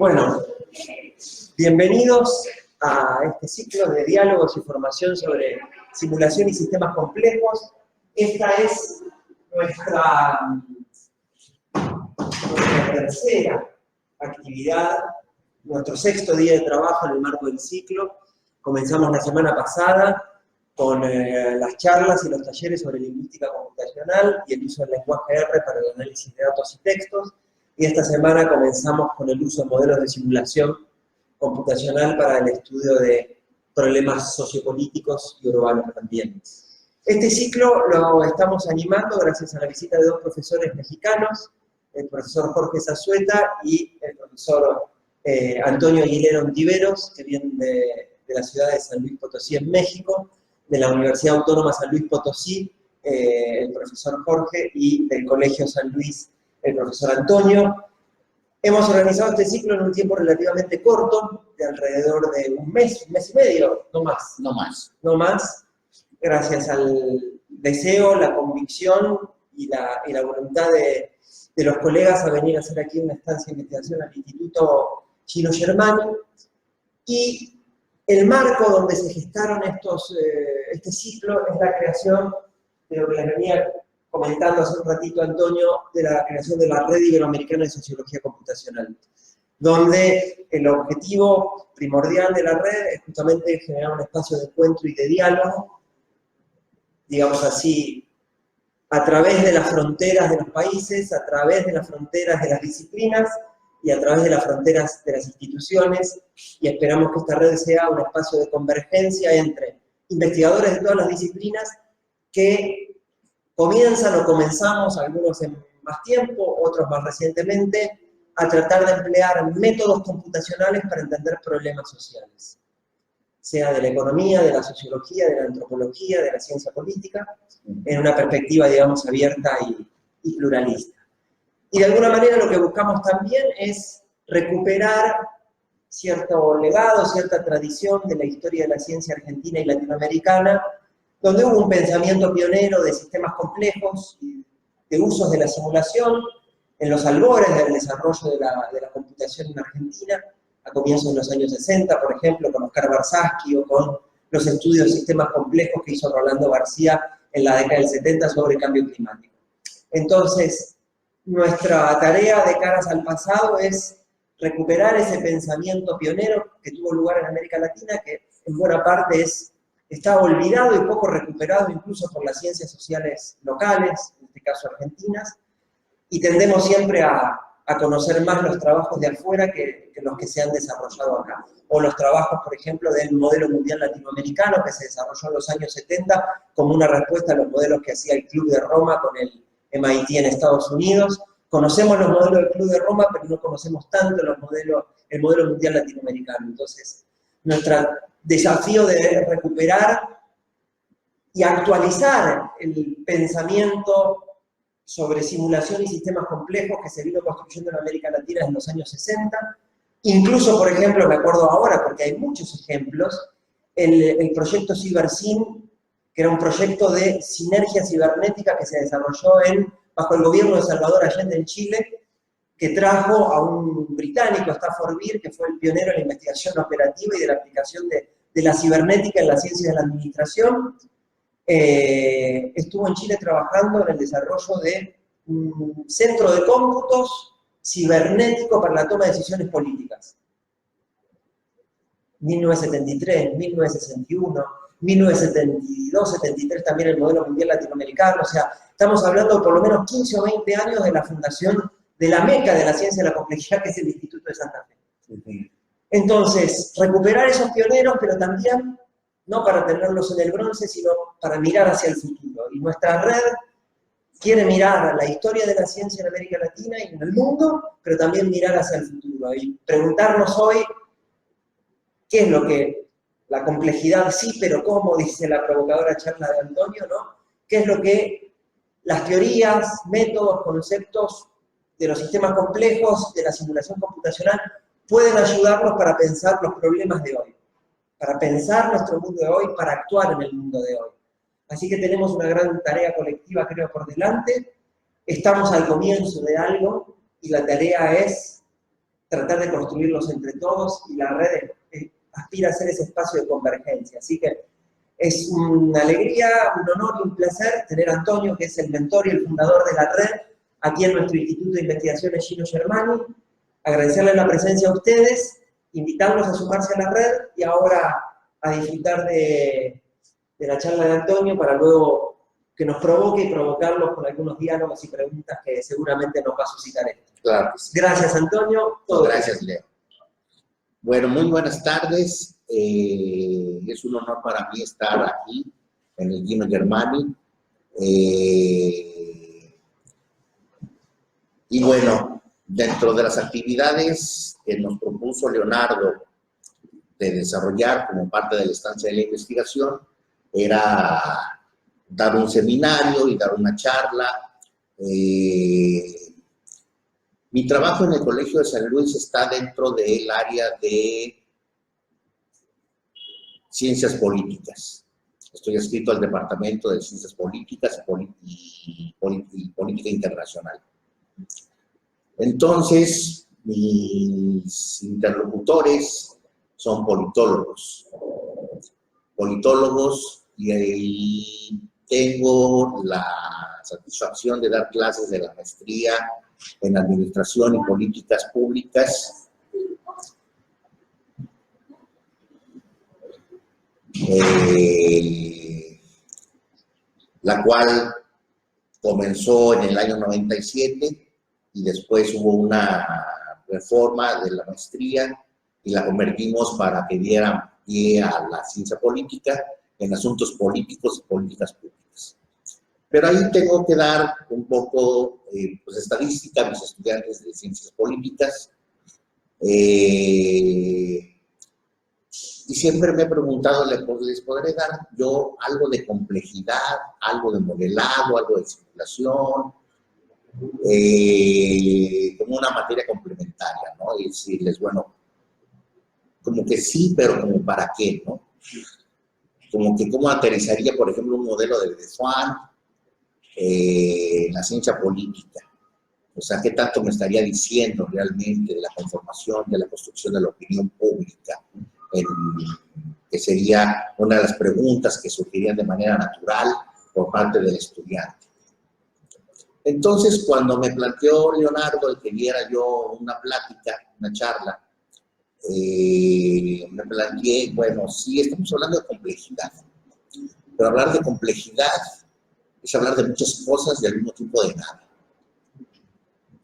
Bueno, bienvenidos a este ciclo de diálogos y formación sobre simulación y sistemas complejos. Esta es nuestra tercera actividad, nuestro sexto día de trabajo en el marco del ciclo. Comenzamos la semana pasada con las charlas y los talleres sobre lingüística computacional y el uso del lenguaje R para el análisis de datos y textos. Y esta semana comenzamos con el uso de modelos de simulación computacional para el estudio de problemas sociopolíticos y urbanos también. Este ciclo lo estamos animando gracias a la visita de dos profesores mexicanos, el profesor Jorge Zazueta y el profesor Antonio Aguilera Ontiveros, que vienen de la ciudad de San Luis Potosí, en México, de la Universidad Autónoma San Luis Potosí, el profesor Jorge, y del Colegio San Luis, el profesor Antonio. Hemos organizado este ciclo en un tiempo relativamente corto, de alrededor de un mes y medio, no más. No más, gracias al deseo, la convicción y la voluntad de los colegas a venir a hacer aquí una estancia de investigación al Instituto Gino Germani. Y el marco donde se gestaron este ciclo es la creación de lo que les venía comentando hace un ratito Antonio, de la creación de la Red Iberoamericana de Sociología Computacional, donde el objetivo primordial de la red es justamente generar un espacio de encuentro y de diálogo, digamos así, a través de las fronteras de los países, a través de las fronteras de las disciplinas y a través de las fronteras de las instituciones, y esperamos que esta red sea un espacio de convergencia entre investigadores de todas las disciplinas que comienzan o comenzamos, algunos en más tiempo, otros más recientemente, a tratar de emplear métodos computacionales para entender problemas sociales, sea de la economía, de la sociología, de la antropología, de la ciencia política, en una perspectiva, digamos, abierta y pluralista. Y de alguna manera lo que buscamos también es recuperar cierto legado, cierta tradición de la historia de la ciencia argentina y latinoamericana, donde hubo un pensamiento pionero de sistemas complejos y de usos de la simulación en los albores del desarrollo de la computación en Argentina, a comienzos de los años 60, por ejemplo, con Oscar Barsaschi o con los estudios de sistemas complejos que hizo Rolando García en la década del 70 sobre cambio climático. Entonces, nuestra tarea de caras al pasado es recuperar ese pensamiento pionero que tuvo lugar en América Latina, que en buena parte está olvidado y poco recuperado incluso por las ciencias sociales locales, en este caso argentinas, y tendemos siempre a conocer más los trabajos de afuera que los que se han desarrollado acá. O los trabajos, por ejemplo, del modelo mundial latinoamericano que se desarrolló en los años 70 como una respuesta a los modelos que hacía el Club de Roma con el MIT en Estados Unidos. Conocemos los modelos del Club de Roma, pero no conocemos tanto el modelo mundial latinoamericano. Entonces, nuestro desafío de recuperar y actualizar el pensamiento sobre simulación y sistemas complejos que se vino construyendo en América Latina en los años 60. Incluso, por ejemplo, me acuerdo ahora, porque hay muchos ejemplos, el proyecto CiberSyn, que era un proyecto de sinergia cibernética que se desarrolló bajo el gobierno de Salvador Allende en Chile, que trajo a un británico, Stafford Beer, que fue el pionero en la investigación operativa y de la aplicación de la cibernética en las ciencias de la administración. Estuvo en Chile trabajando en el desarrollo de un centro de cómputos cibernético para la toma de decisiones políticas. 1973, 1961, 1972, 73 también el modelo mundial latinoamericano. O sea, estamos hablando de por lo menos 15 o 20 años de la fundación de la meca de la ciencia de la complejidad, que es el Instituto de Santa Fe. Entonces, recuperar esos pioneros, pero también no para tenerlos en el bronce, sino para mirar hacia el futuro. Y nuestra red quiere mirar la historia de la ciencia en América Latina y en el mundo, pero también mirar hacia el futuro. Y preguntarnos hoy qué es lo que la complejidad sí, pero cómo, dice la provocadora charla de Antonio, ¿no? ¿Qué es lo que las teorías, métodos, conceptos de los sistemas complejos, de la simulación computacional, pueden ayudarnos para pensar los problemas de hoy, para pensar nuestro mundo de hoy, para actuar en el mundo de hoy? Así que tenemos una gran tarea colectiva, creo, por delante. Estamos al comienzo de algo y la tarea es tratar de construirlos entre todos, y la red aspira a ser ese espacio de convergencia. Así que es una alegría, un honor y un placer tener a Antonio, que es el mentor y el fundador de la red, aquí en nuestro Instituto de Investigaciones Gino Germani. Agradecerles la presencia a ustedes, invitarlos a sumarse a la red y ahora a disfrutar de la charla de Antonio para luego que nos provoque y provocarlos con algunos diálogos y preguntas que seguramente nos va a suscitar esto. Claro que sí. Gracias, Antonio. Gracias, Leo. Bueno, muy buenas tardes. Es un honor para mí estar aquí en el Gino Germani. Y bueno, dentro de las actividades que nos propuso Leonardo de desarrollar como parte de la estancia de la investigación, era dar un seminario y dar una charla. Mi trabajo en el Colegio de San Luis está dentro del área de Ciencias Políticas. Estoy adscrito al Departamento de Ciencias Políticas y Política Internacional. Entonces, mis interlocutores son politólogos. Y ahí tengo la satisfacción de dar clases de la maestría en Administración y Políticas Públicas. La cual comenzó en el año 97 y después hubo una reforma de la maestría y la convertimos para que diera pie a la ciencia política en asuntos políticos y políticas públicas. Pero ahí tengo que dar un poco pues, estadística a mis estudiantes de ciencias políticas. Y siempre me he preguntado, ¿les podré dar yo algo de complejidad, algo de modelado, algo de simulación? Como una materia complementaria, ¿no? Y decirles, bueno, como que sí, pero como para qué, ¿no? Como que cómo aterrizaría, por ejemplo, un modelo de Swann en la ciencia política. O sea, ¿qué tanto me estaría diciendo realmente de la conformación, de la construcción de la opinión pública? Que sería una de las preguntas que surgirían de manera natural por parte del estudiante. Entonces, cuando me planteó Leonardo el que diera yo una plática, una charla, me planteé, bueno, sí, estamos hablando de complejidad, pero hablar de complejidad es hablar de muchas cosas y al mismo tiempo de nada.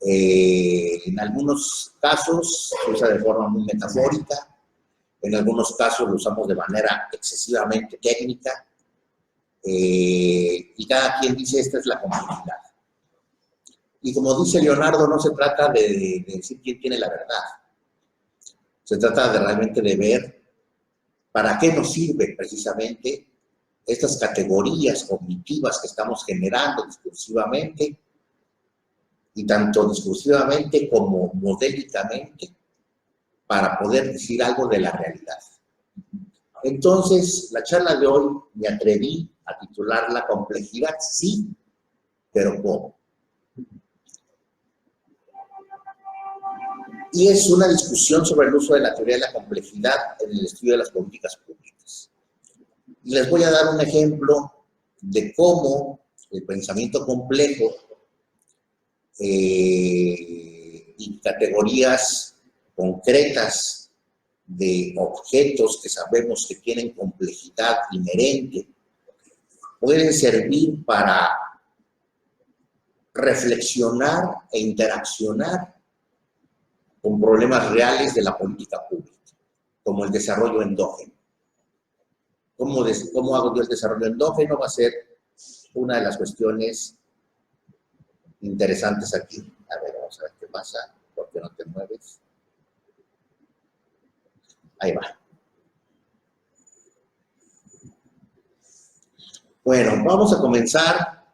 En algunos casos se usa de forma muy metafórica, en algunos casos lo usamos de manera excesivamente técnica, y cada quien dice esta es la complejidad. Y como dice Leonardo, no se trata de decir quién tiene la verdad. Se trata de realmente de ver para qué nos sirven precisamente estas categorías cognitivas que estamos generando discursivamente, y tanto discursivamente como modélicamente, para poder decir algo de la realidad. Entonces, la charla de hoy me atreví a titularla Complejidad sí, pero ¿cómo? Y es una discusión sobre el uso de la teoría de la complejidad en el estudio de las políticas públicas. Y les voy a dar un ejemplo de cómo el pensamiento complejo y categorías concretas de objetos que sabemos que tienen complejidad inherente pueden servir para reflexionar e interaccionar con problemas reales de la política pública, como el desarrollo endógeno. ¿Cómo hago yo el desarrollo endógeno? Va a ser una de las cuestiones interesantes aquí. A ver, vamos a ver qué pasa, ¿por qué no te mueves? Ahí va. Bueno, vamos a comenzar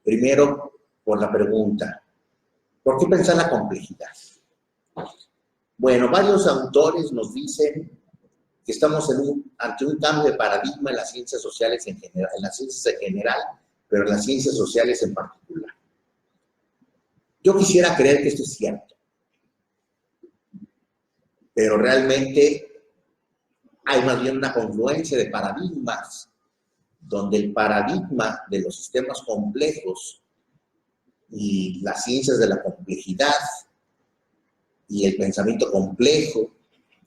primero por la pregunta, ¿por qué pensar la complejidad? Bueno, varios autores nos dicen que estamos ante un cambio de paradigma en las ciencias sociales en general, pero en las ciencias sociales en particular. Yo quisiera creer que esto es cierto. pero realmente hay más bien una confluencia de paradigmas, donde el paradigma de los sistemas complejos y las ciencias de la complejidad y el pensamiento complejo,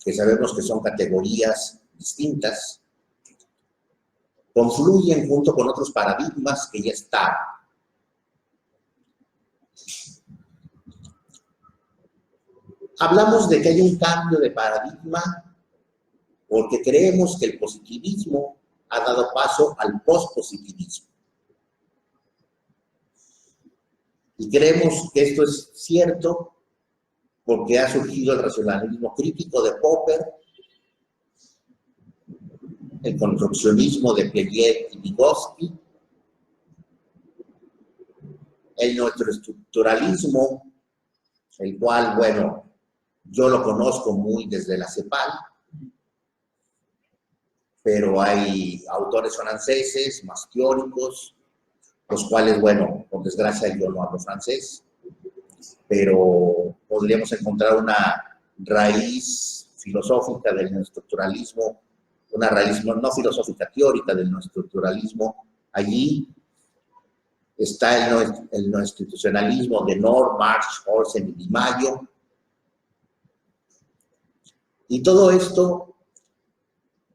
que sabemos que son categorías distintas, confluyen junto con otros paradigmas que ya están. Hablamos de que hay un cambio de paradigma porque creemos que el positivismo ha dado paso al pospositivismo. Y creemos que esto es cierto porque ha surgido el racionalismo crítico de Popper, el construccionismo de Piaget y Vygotsky, el neoestructuralismo, el cual, bueno, yo lo conozco muy desde la CEPAL, pero hay autores franceses más teóricos, los cuales, bueno, por desgracia yo no hablo francés, pero podríamos encontrar una raíz filosófica del neoestructuralismo, una raíz no filosófica, teórica del neoestructuralismo. Allí está el neoinstitucionalismo de Nord, Marx, Olsen y Di Maio. Y todo esto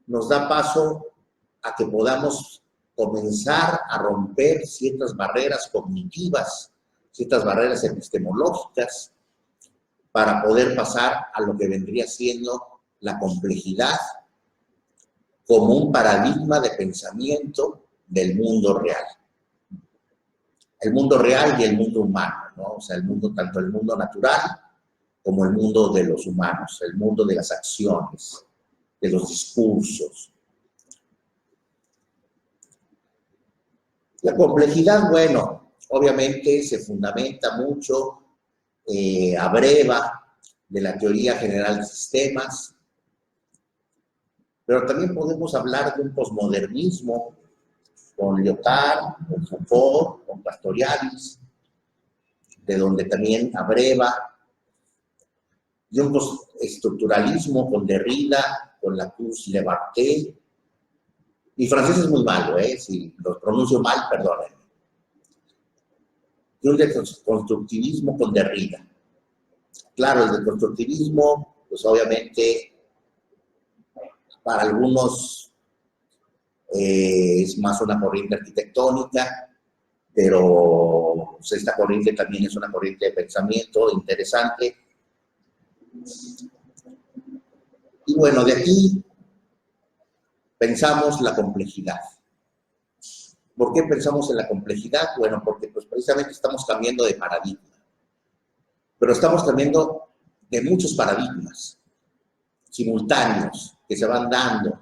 nos da paso a que podamos comenzar a romper ciertas barreras cognitivas, ciertas barreras epistemológicas, para poder pasar a lo que vendría siendo la complejidad como un paradigma de pensamiento del mundo real. El mundo real y el mundo humano, ¿no? O sea, el mundo, tanto el mundo natural como el mundo de los humanos, el mundo de las acciones, de los discursos. La complejidad, bueno, obviamente se fundamenta mucho, abreva de la teoría general de sistemas, pero también podemos hablar de un posmodernismo con Lyotard, con Foucault, con Pastoriadis, de donde también abreva, de un postestructuralismo con Derrida, con Lacour-Levarté. Mi francés es muy malo, si lo pronuncio mal, perdónenme. Y un deconstructivismo con Derrida. Claro, el deconstructivismo, pues obviamente, para algunos es más una corriente arquitectónica, pero pues, esta corriente también es una corriente de pensamiento interesante. Y bueno, de aquí pensamos la complejidad. ¿Por qué pensamos en la complejidad? Bueno, porque pues, precisamente estamos cambiando de paradigma. Pero estamos cambiando de muchos paradigmas simultáneos que se van dando,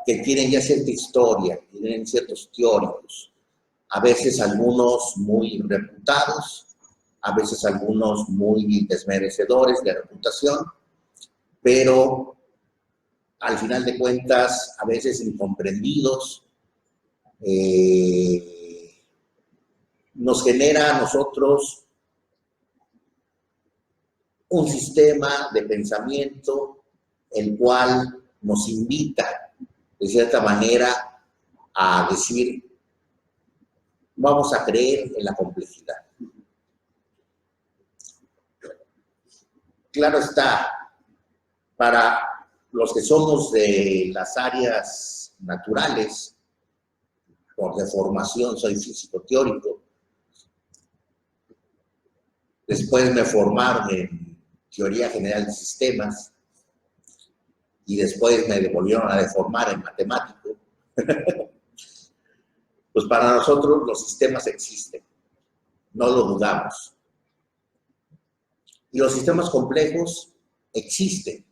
que tienen ya cierta historia, tienen ciertos teóricos, a veces algunos muy reputados, a veces algunos muy desmerecedores de reputación, pero al final de cuentas, a veces incomprendidos, nos genera a nosotros un sistema de pensamiento el cual nos invita, de cierta manera, a decir, vamos a creer en la complejidad. Claro está, para los que somos de las áreas naturales, por de formación soy físico teórico, después me formaron en teoría general de sistemas y después me volvieron a deformar en matemático. Pues para nosotros los sistemas existen, no lo dudamos. Y los sistemas complejos existen,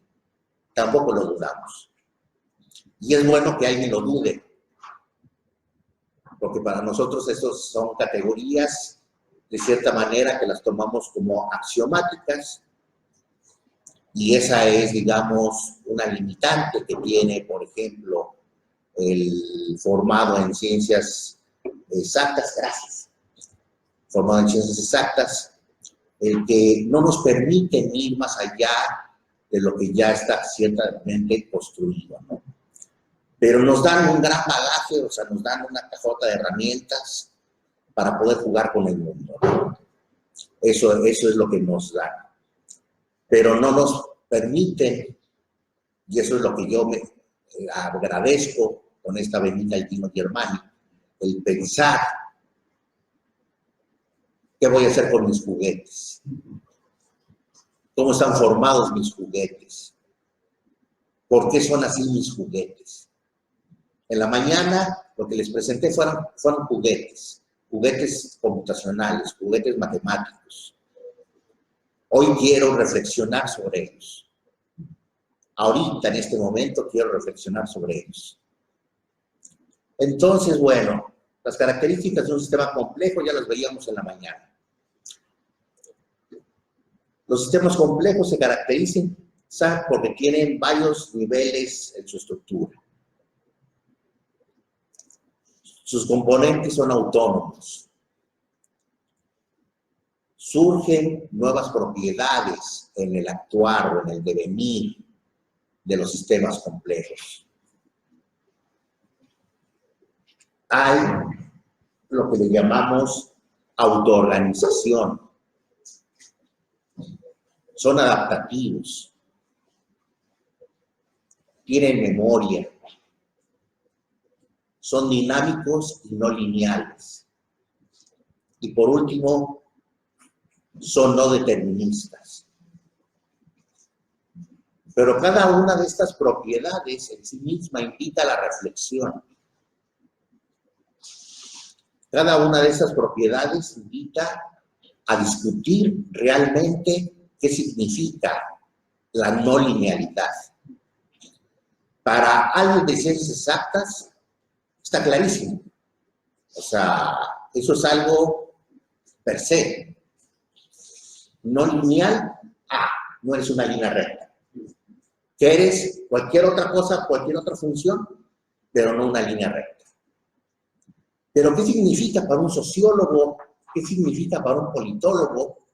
tampoco lo dudamos. Y es bueno que alguien lo dude, porque para nosotros esas son categorías, de cierta manera, que las tomamos como axiomáticas, y esa es, digamos, una limitante que tiene, por ejemplo, el formado en ciencias exactas, gracias, formado en ciencias exactas, el que no nos permiten ir más allá de lo que ya está ciertamente construido, ¿no? Pero nos dan un gran bagaje, o sea, nos dan una cajota de herramientas para poder jugar con el mundo, ¿no? Eso es lo que nos dan. Pero no nos permiten, y eso es lo que yo me agradezco con esta bendita Altino Germani, el pensar qué voy a hacer con mis juguetes, cómo están formados mis juguetes, por qué son así mis juguetes. En la mañana lo que les presenté fueron juguetes computacionales, juguetes matemáticos. Hoy quiero reflexionar sobre ellos. Ahorita, en este momento, quiero reflexionar sobre ellos. Entonces, bueno, las características de un sistema complejo ya las veíamos en la mañana. Los sistemas complejos se caracterizan porque tienen varios niveles en su estructura. Sus componentes son autónomos. Surgen nuevas propiedades en el actuar o en el devenir de los sistemas complejos. Hay lo que le llamamos autoorganización. Son adaptativos. Tienen memoria. Son dinámicos y no lineales. Y por último, son no deterministas. Pero cada una de estas propiedades en sí misma invita a la reflexión. Cada una de estas propiedades invita a discutir realmente qué significa la no linealidad. Para alguien de ciencias exactas, está clarísimo. O sea, eso es algo per se. No lineal, no eres una línea recta. Que eres cualquier otra cosa, cualquier otra función, pero no una línea recta. Pero ¿qué significa para un sociólogo? ¿Qué significa para un politólogo?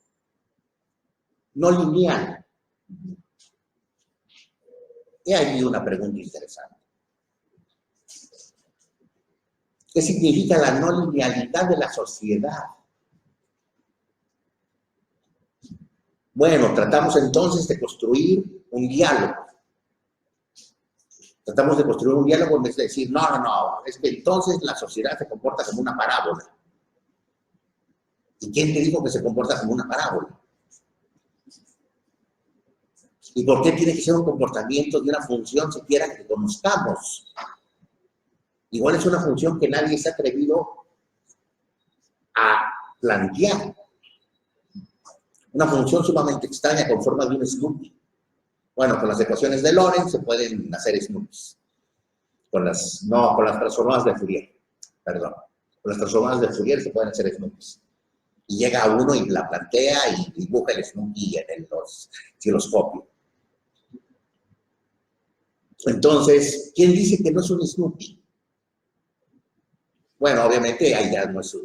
No lineal. He ahí una pregunta interesante. ¿Qué significa la no linealidad de la sociedad? Bueno, tratamos entonces de construir un diálogo. Tratamos de construir un diálogo en vez de decir, no, es que entonces la sociedad se comporta como una parábola. ¿Y quién te dijo que se comporta como una parábola? ¿Y por qué tiene que ser un comportamiento de una función siquiera que conozcamos? Igual es una función que nadie se ha atrevido a plantear. Una función sumamente extraña con forma de un Snoopy. Bueno, con las ecuaciones de Lorentz se pueden hacer Snoopies. Con las transformadas de Fourier. Perdón. Con las transformadas de Fourier se pueden hacer Snoopies. Y llega uno y la plantea y dibuja el Snoopy en el osciloscopio. Entonces, ¿quién dice que no es un Snoopy? Bueno, obviamente ahí ya no es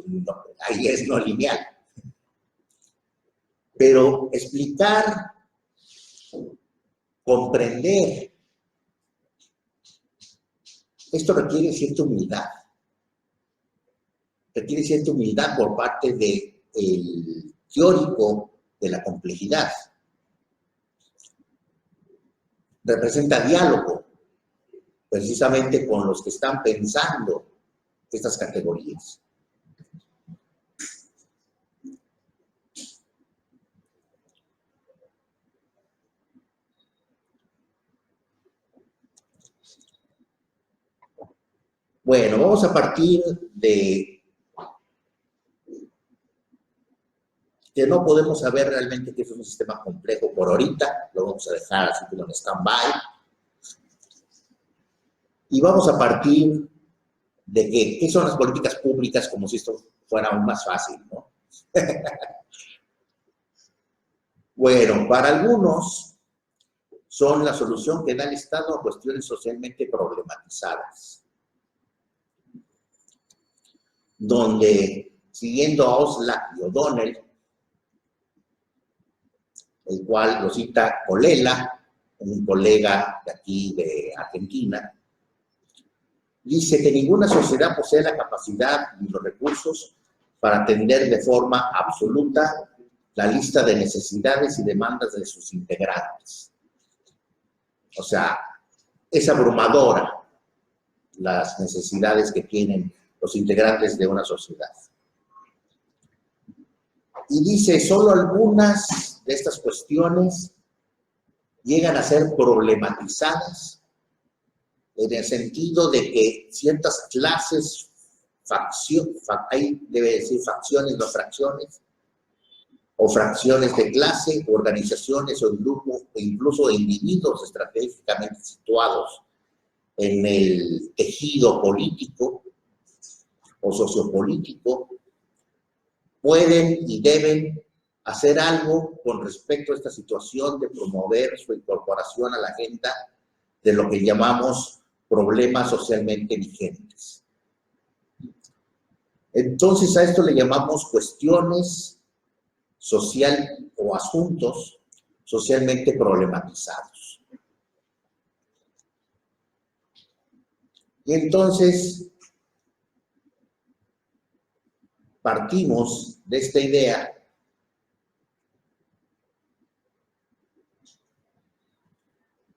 ahí es no lineal. Pero explicar, comprender, esto requiere cierta humildad. Requiere cierta humildad por parte del teórico de la complejidad. Representa diálogo, precisamente con los que están pensando estas categorías. Bueno, vamos a partir de que no podemos saber realmente qué es un sistema complejo por ahorita, lo vamos a dejar así como en stand-by. Y vamos a partir de qué son las políticas públicas, como si esto fuera aún más fácil, ¿no? Bueno, para algunos son la solución que da el Estado a cuestiones socialmente problematizadas, donde, siguiendo a Oslak y O'Donnell, el cual lo cita Colella, un colega de aquí de Argentina, dice que ninguna sociedad posee la capacidad ni los recursos para atender de forma absoluta la lista de necesidades y demandas de sus integrantes. O sea, es abrumadora las necesidades que tienen los integrantes de una sociedad. Y dice, solo algunas de estas cuestiones llegan a ser problematizadas en el sentido de que ciertas clases, ahí debe decir facciones, no fracciones, o fracciones de clase, organizaciones o grupos, e incluso individuos estratégicamente situados en el tejido político o sociopolítico, pueden y deben hacer algo con respecto a esta situación de promover su incorporación a la agenda de lo que llamamos problemas socialmente vigentes. Entonces a esto le llamamos cuestiones social o asuntos socialmente problematizados. Y entonces partimos de esta idea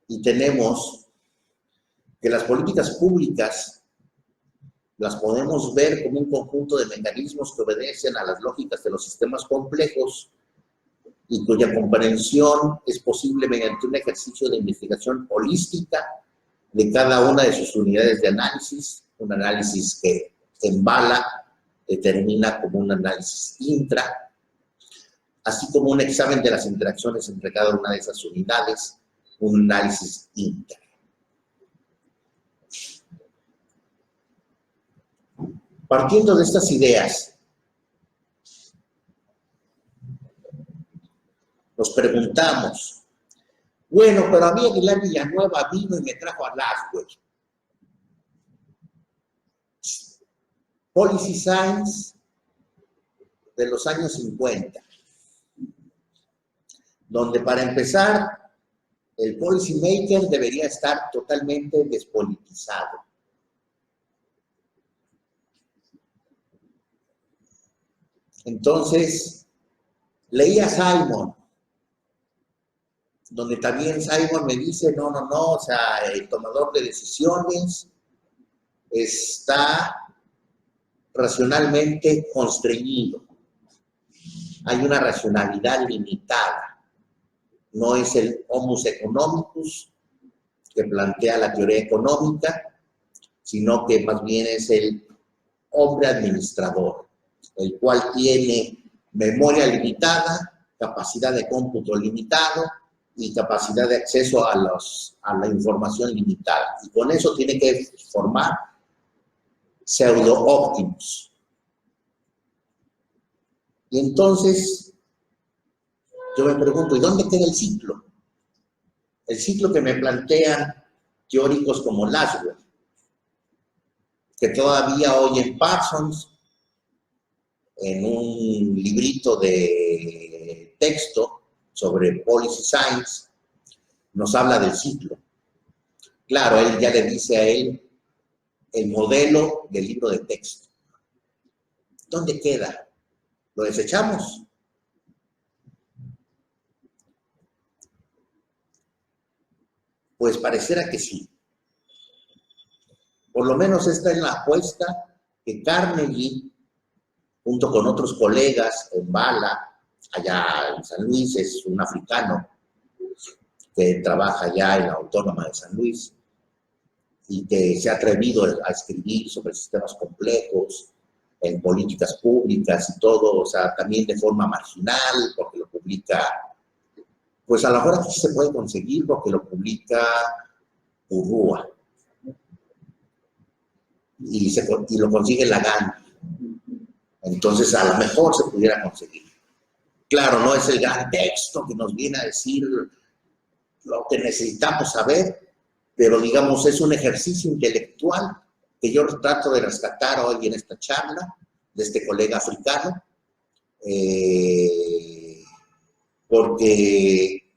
y tenemos que las políticas públicas las podemos ver como un conjunto de mecanismos que obedecen a las lógicas de los sistemas complejos y cuya comprensión es posible mediante un ejercicio de investigación holística de cada una de sus unidades de análisis, un análisis que embala, determina como un análisis intra, así como un examen de las interacciones entre cada una de esas unidades, un análisis inter. Partiendo de estas ideas, nos preguntamos, bueno, pero a mí Aguilar Villanueva vino y me trajo a Laswell. Policy Science de los años 50, donde para empezar, el policy maker debería estar totalmente despolitizado. Entonces, leí a Simon, donde también Simon me dice, no, o sea, el tomador de decisiones está racionalmente constreñido. Hay una racionalidad limitada. No es el homus economicus que plantea la teoría económica, sino que más bien es el hombre administrador, el cual tiene memoria limitada, capacidad de cómputo limitado y capacidad de acceso a la información limitada. Y con eso tiene que formar pseudo-óptimos. Y entonces, yo me pregunto, ¿y dónde queda el ciclo? El ciclo que me plantean teóricos como Laswell, que todavía hoy en Parsons, en un librito de texto sobre Policy Science, nos habla del ciclo. Claro, él ya le dice a él el modelo del libro de texto. ¿Dónde queda? ¿Lo desechamos? Pues pareciera que sí. Por lo menos esta es la apuesta que Carnegie, junto con otros colegas en Bala, allá en San Luis, es un africano que trabaja allá en la Autónoma de San Luis y que se ha atrevido a escribir sobre sistemas complejos, en políticas públicas y todo, o sea, también de forma marginal, porque lo publica, pues a lo mejor aquí se puede conseguir porque lo publica Urrua y lo consigue la GAN. Entonces a lo mejor se pudiera conseguir. Claro, no es el gran texto que nos viene a decir lo que necesitamos saber, pero digamos es un ejercicio intelectual que yo trato de rescatar hoy en esta charla de este colega africano, porque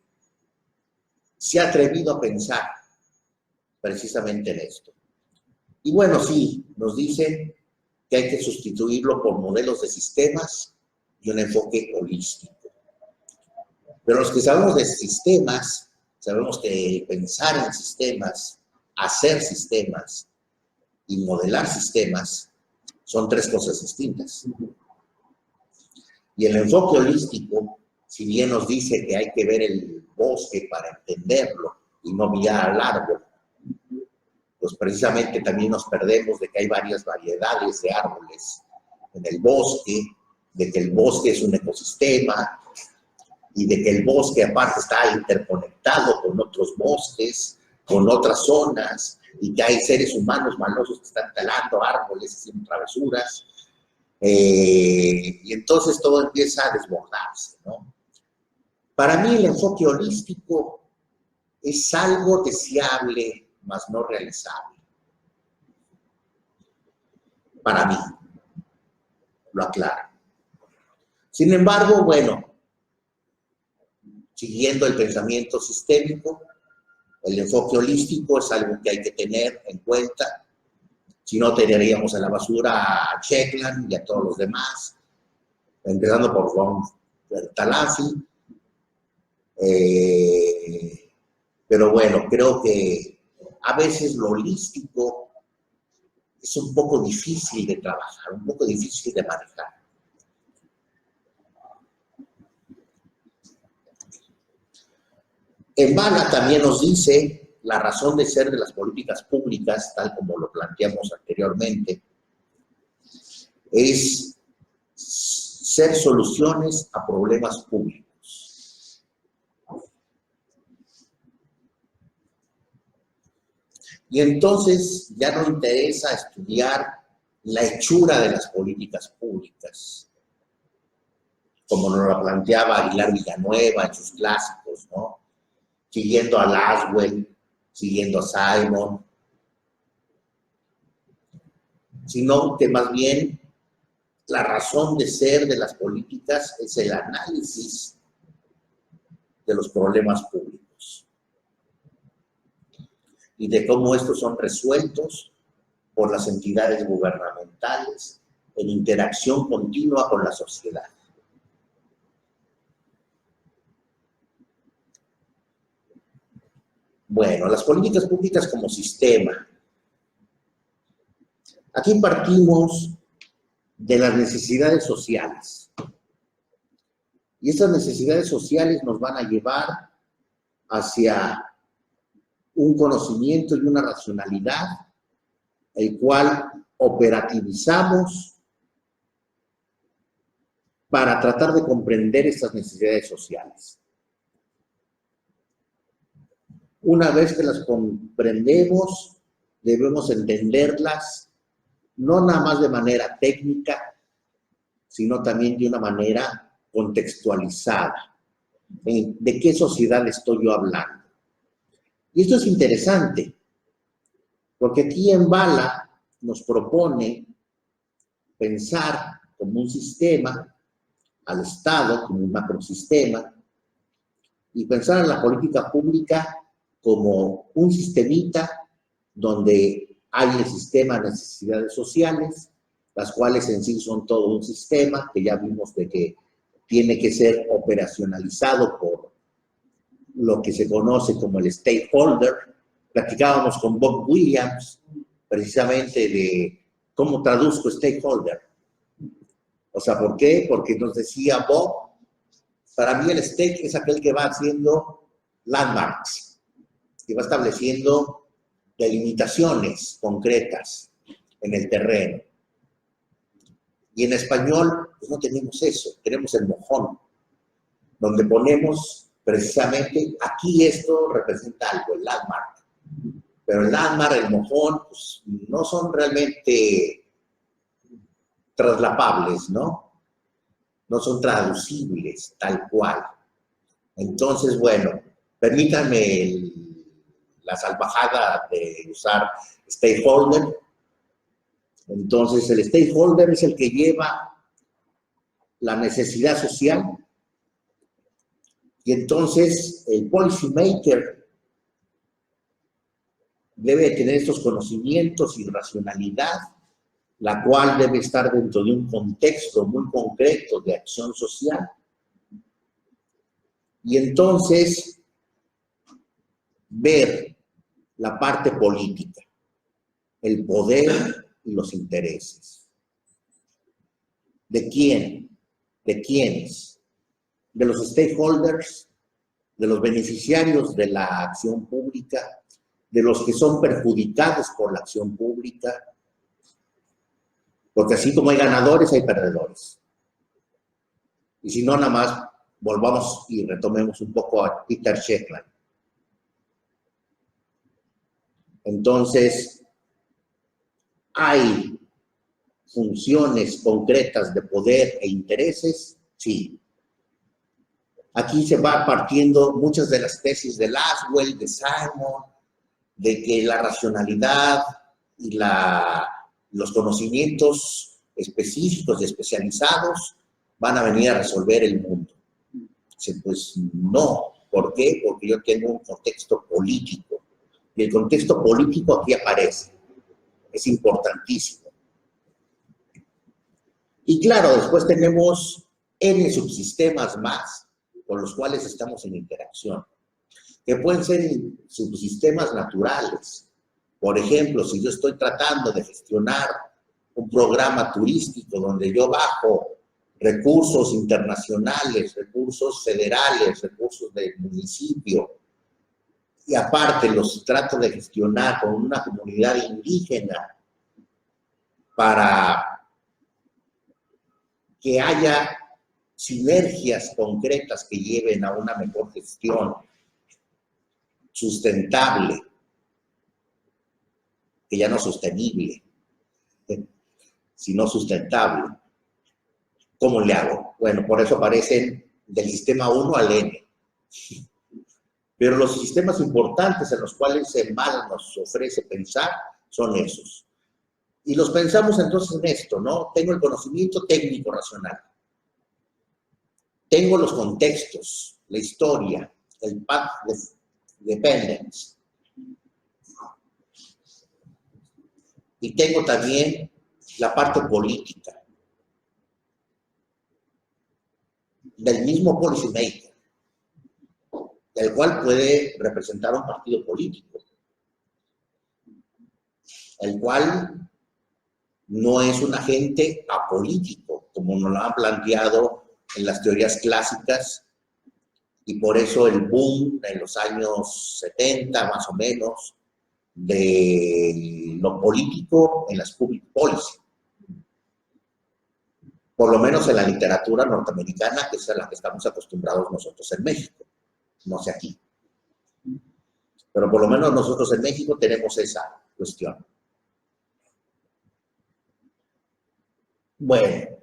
se ha atrevido a pensar precisamente en esto. Y bueno, sí, nos dicen que hay que sustituirlo por modelos de sistemas y un enfoque holístico. Pero los que sabemos de sistemas, sabemos que pensar en sistemas, hacer sistemas y modelar sistemas son tres cosas distintas. Y el enfoque holístico, si bien nos dice que hay que ver el bosque para entenderlo y no mirar al árbol, pues precisamente también nos perdemos de que hay varias variedades de árboles en el bosque, de que el bosque es un ecosistema y de que el bosque aparte está interconectado con otros bosques, con otras zonas, y que hay seres humanos malosos que están talando árboles, haciendo travesuras, y entonces todo empieza a desbordarse, ¿no? Para mí el enfoque holístico es algo deseable, mas no realizable. Para mí, lo aclaro. Sin embargo, bueno, siguiendo el pensamiento sistémico, el enfoque holístico es algo que hay que tener en cuenta. Si no, tiraríamos a la basura a Checkland y a todos los demás, empezando por Ron Talafi. Pero bueno, creo que a veces lo holístico es un poco difícil de trabajar, un poco difícil de manejar. En Bala también nos dice la razón de ser de las políticas públicas, tal como lo planteamos anteriormente, es ser soluciones a problemas públicos. Y entonces ya no interesa estudiar la hechura de las políticas públicas, como nos lo planteaba Aguilar Villanueva en sus clásicos, ¿no? Siguiendo a Laswell, siguiendo a Simon, sino que más bien la razón de ser de las políticas es el análisis de los problemas públicos y de cómo estos son resueltos por las entidades gubernamentales en interacción continua con la sociedad. Bueno, las políticas públicas como sistema. Aquí partimos de las necesidades sociales. Y estas necesidades sociales nos van a llevar hacia un conocimiento y una racionalidad, el cual operativizamos para tratar de comprender estas necesidades sociales. Una vez que las comprendemos, debemos entenderlas no nada más de manera técnica, sino también de una manera contextualizada. ¿De qué sociedad estoy yo hablando? Y esto es interesante, porque aquí en Bala nos propone pensar como un sistema, al Estado como un macrosistema, y pensar en la política pública como un sistemita donde hay el sistema de necesidades sociales, las cuales en sí son todo un sistema que ya vimos de que tiene que ser operacionalizado por lo que se conoce como el stakeholder. Platicábamos con Bob Williams precisamente de cómo traduzco stakeholder. O sea, ¿por qué? Porque nos decía Bob, para mí el stake es aquel que va haciendo landmarks, que va estableciendo delimitaciones concretas en el terreno. Y en español, pues no tenemos eso, tenemos el mojón, donde ponemos precisamente, aquí esto representa algo, el landmark. Pero el landmark, el mojón, pues no son realmente traslapables, ¿no? No son traducibles tal cual. Entonces, bueno, permítanme la salvajada de usar stakeholder. Entonces, el stakeholder es el que lleva la necesidad social y entonces el policy maker debe tener estos conocimientos y racionalidad, la cual debe estar dentro de un contexto muy concreto de acción social. Y entonces, ver la parte política, el poder y los intereses. ¿De quién? ¿De quiénes? De los stakeholders, de los beneficiarios de la acción pública, de los que son perjudicados por la acción pública, porque así como hay ganadores, hay perdedores. Y si no, nada más volvamos y retomemos un poco a Peter Shekland. Entonces, ¿hay funciones concretas de poder e intereses? Sí. Aquí se va partiendo muchas de las tesis de Laswell, de Simon, de que la racionalidad y los conocimientos específicos y especializados van a venir a resolver el mundo. Pues no. ¿Por qué? Porque yo tengo un contexto político. Y el contexto político aquí aparece. Es importantísimo. Y claro, después tenemos N subsistemas más con los cuales estamos en interacción, que pueden ser subsistemas naturales. Por ejemplo, si yo estoy tratando de gestionar un programa turístico donde yo bajo recursos internacionales, recursos federales, recursos del municipio, y aparte los trato de gestionar con una comunidad indígena para que haya sinergias concretas que lleven a una mejor gestión sustentable, que ya no sostenible, sino sustentable. ¿Cómo le hago? Bueno, por eso aparecen del sistema 1 al N. Pero los sistemas importantes en los cuales el mal nos ofrece pensar son esos. Y los pensamos entonces en esto, ¿no? Tengo el conocimiento técnico racional. Tengo los contextos, la historia, el path de dependence. Y tengo también la parte política del mismo policymaker, el cual puede representar un partido político, el cual no es un agente apolítico, como nos lo han planteado en las teorías clásicas, y por eso el boom en los años 70, más o menos, de lo político en las public policy. Por lo menos en la literatura norteamericana, que es a la que estamos acostumbrados nosotros en México. No sé aquí. Pero por lo menos nosotros en México tenemos esa cuestión. Bueno.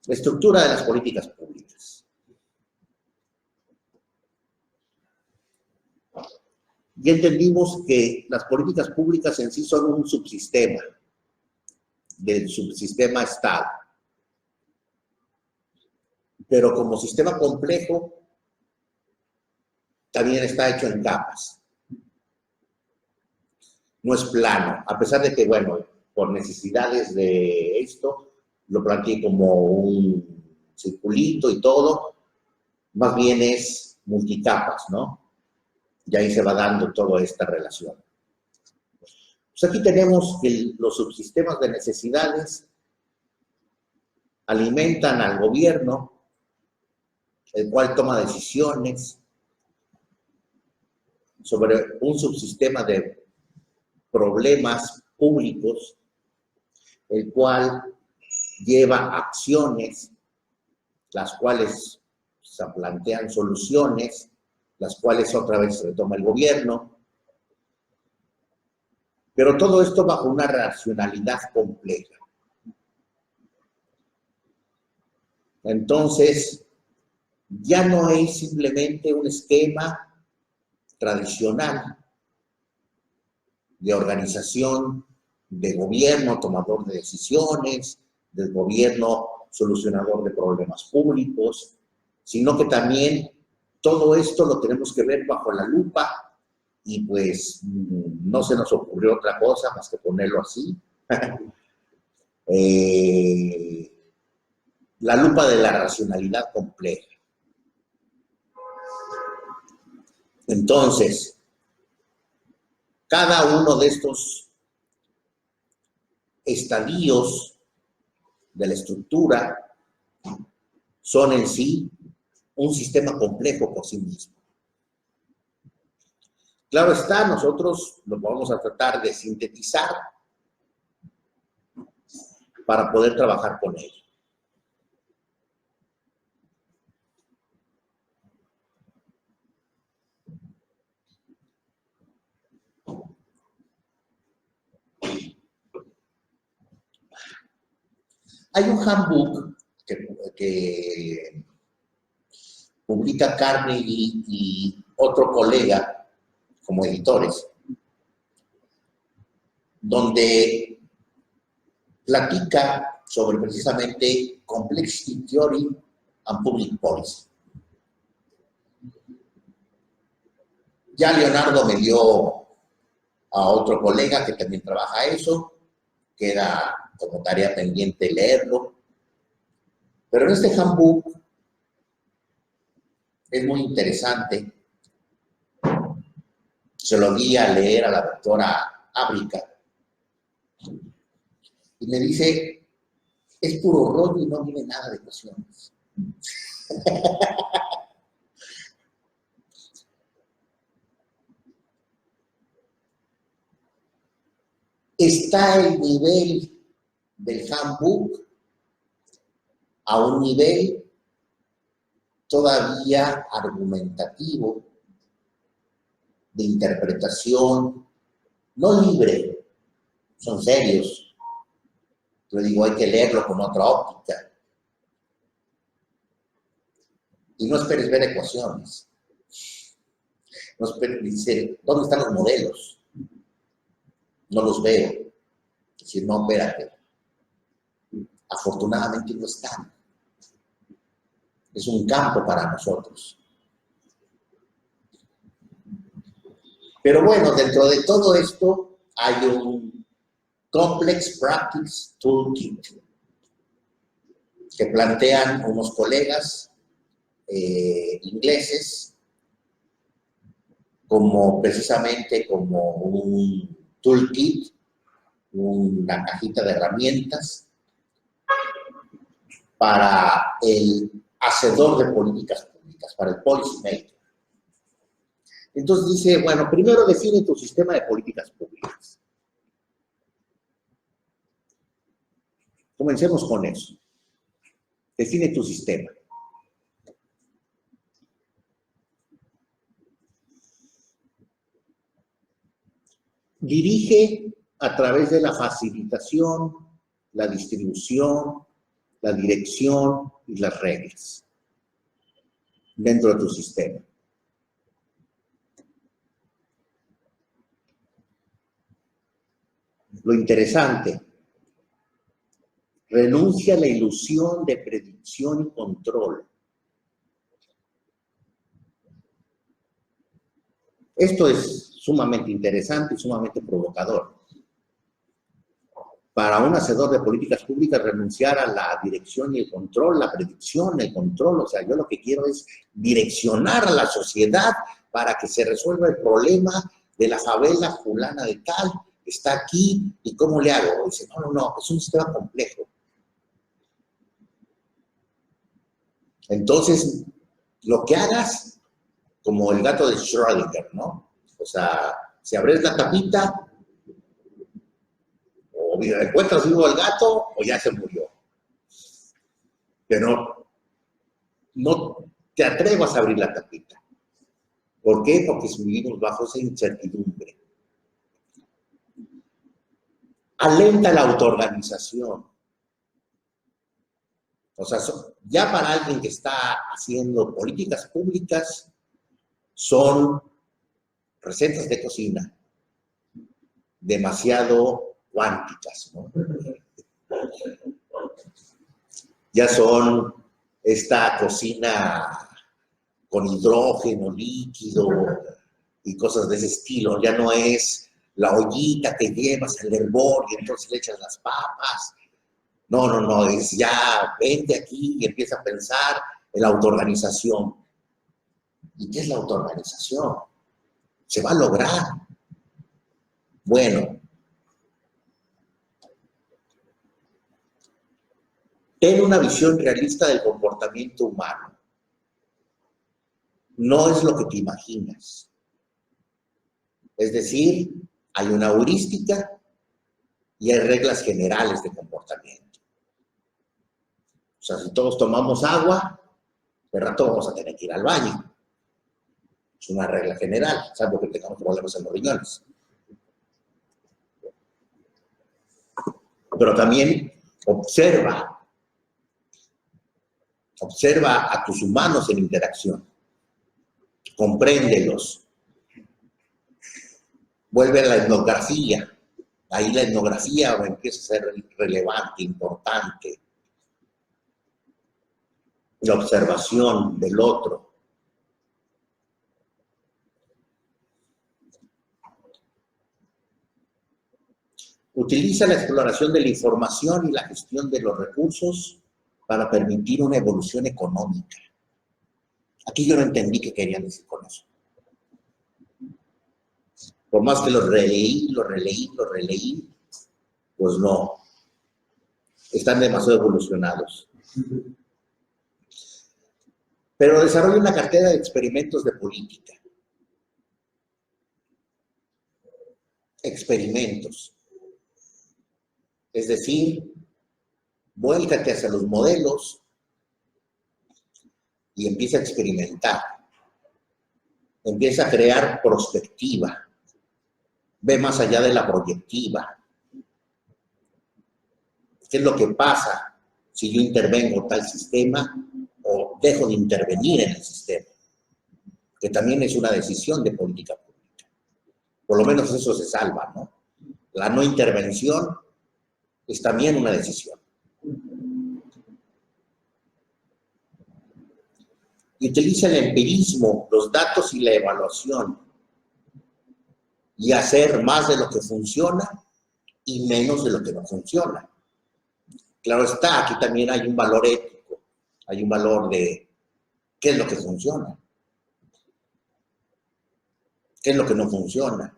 La estructura de las políticas públicas. Ya entendimos que las políticas públicas en sí son un subsistema del subsistema Estado. Pero como sistema complejo, también está hecho en capas. No es plano, a pesar de que, bueno, por necesidades de esto, lo planteé como un circulito y todo, más bien es multicapas, ¿no? Y ahí se va dando toda esta relación. Pues aquí tenemos que los subsistemas de necesidades alimentan al gobierno, el cual toma decisiones sobre un subsistema de problemas públicos, el cual lleva acciones, las cuales se plantean soluciones, las cuales otra vez retoma el gobierno. Pero todo esto bajo una racionalidad compleja. Entonces, ya no es simplemente un esquema tradicional de organización, de gobierno tomador de decisiones, del gobierno solucionador de problemas públicos, sino que también todo esto lo tenemos que ver bajo la lupa y pues no se nos ocurrió otra cosa más que ponerlo así. La lupa de la racionalidad compleja. Entonces, cada uno de estos estadios de la estructura son en sí un sistema complejo por sí mismo. Claro está, nosotros lo vamos a tratar de sintetizar para poder trabajar con él. Hay un handbook que publica Carnegie y otro colega como editores, donde platica sobre precisamente Complexity Theory and Public Policy. Ya Leonardo me dio a otro colega que también trabaja eso, queda como tarea pendiente leerlo, pero en este handbook es muy interesante. Se lo di a leer a la doctora Ábrica y me dice, es puro rollo y no viene nada de ecuaciones. Está el nivel del handbook a un nivel todavía argumentativo, de interpretación, no libre, son serios. Yo digo, hay que leerlo con otra óptica. Y no esperes ver ecuaciones. No esperes decir, ¿dónde están los modelos? No los veo. Es decir, no, espérate. Afortunadamente no están. Es un campo para nosotros. Pero bueno, dentro de todo esto hay un Complex Practice Toolkit que plantean unos colegas ingleses como precisamente como un toolkit, una cajita de herramientas para el hacedor de políticas públicas, para el policy maker. Entonces dice, bueno, primero define tu sistema de políticas públicas. Comencemos con eso. Define tu sistema. Dirige a través de la facilitación, la distribución, la dirección y las reglas dentro de tu sistema. Lo interesante, renuncia a la ilusión de predicción y control. Esto es sumamente interesante y sumamente provocador. Para un hacedor de políticas públicas, renunciar a la dirección y el control, la predicción, el control, o sea, yo lo que quiero es direccionar a la sociedad para que se resuelva el problema de la favela fulana de tal, está aquí, ¿y cómo le hago? Dice, no, es un sistema complejo. Entonces, lo que hagas, como el gato de Schrödinger, ¿no? O sea, si abres la tapita, o encuentras vivo al gato, o ya se murió. Pero no te atrevas a abrir la tapita. ¿Por qué? Porque vivimos bajo esa incertidumbre. Alenta la autoorganización. O sea, ya para alguien que está haciendo políticas públicas, son recetas de cocina demasiado cuánticas, ¿no? Ya son esta cocina con hidrógeno líquido y cosas de ese estilo. Ya no es la ollita que llevas el hervor y entonces le echas las papas. No, es ya vente aquí y empieza a pensar en la autoorganización. ¿Y qué es la autoorganización? Se va a lograr. Bueno, ten una visión realista del comportamiento humano. No es lo que te imaginas. Es decir, hay una heurística y hay reglas generales de comportamiento. O sea, si todos tomamos agua, de rato vamos a tener que ir al baño. Es una regla general, salvo que tengamos problemas en los riñones. Pero también observa a tus humanos en interacción. Compréndelos. Vuelve a la etnografía. Ahí la etnografía empieza a ser relevante, importante. La observación del otro. Utiliza la exploración de la información y la gestión de los recursos para permitir una evolución económica. Aquí yo no entendí qué querían decir con eso. Por más que los releí, pues no. Están demasiado evolucionados. Pero desarrolla una cartera de experimentos de política. Experimentos. Es decir, vuélcate hacia los modelos y empieza a experimentar. Empieza a crear prospectiva. Ve más allá de la proyectiva. ¿Qué es lo que pasa si yo intervengo en tal sistema o dejo de intervenir en el sistema? Que también es una decisión de política pública. Por lo menos eso se salva, ¿no? La no intervención es también una decisión. Y utiliza el empirismo, los datos y la evaluación. Y hacer más de lo que funciona y menos de lo que no funciona. Claro está, aquí también hay un valor ético, hay un valor de qué es lo que funciona, qué es lo que no funciona.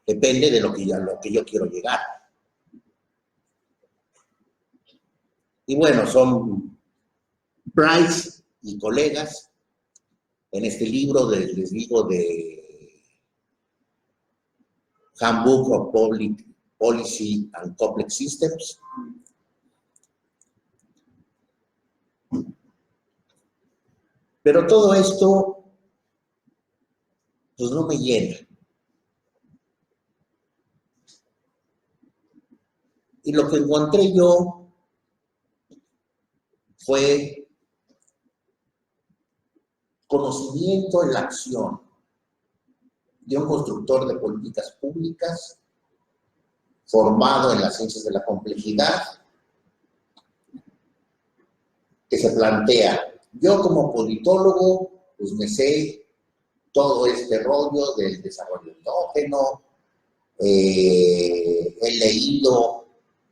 Depende de lo que yo quiero llegar. Y bueno, son Price y colegas en este libro, les digo, de Handbook of Public Policy and Complex Systems. Pero todo esto, pues no me llena. Y lo que encontré yo fue conocimiento en la acción de un constructor de políticas públicas formado en las ciencias de la complejidad, que se plantea, yo como politólogo, pues me sé todo este rollo del desarrollo endógeno, he leído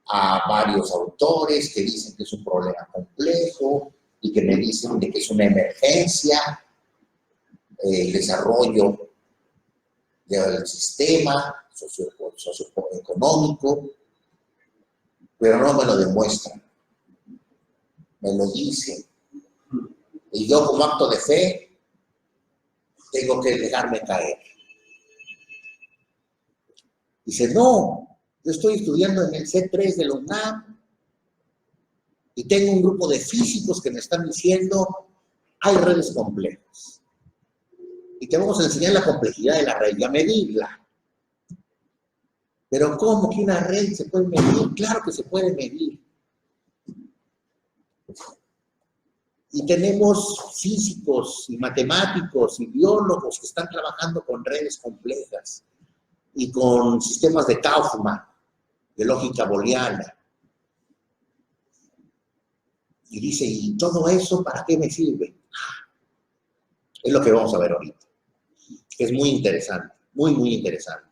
a varios autores que dicen que es un problema complejo y que me dicen de que es una emergencia, el desarrollo del sistema socioeconómico, pero no me lo demuestran, me lo dicen. Y yo como acto de fe tengo que dejarme caer. Dice, no, yo estoy estudiando en el C3 de la UNAM y tengo un grupo de físicos que me están diciendo, hay redes complejas. Y te vamos a enseñar la complejidad de la red y a medirla. Pero ¿cómo que una red se puede medir? Claro que se puede medir. Y tenemos físicos y matemáticos y biólogos que están trabajando con redes complejas y con sistemas de Kaufman, de lógica booleana. Y dice, ¿y todo eso para qué me sirve? Es lo que vamos a ver ahorita. Es muy interesante, muy, muy interesante.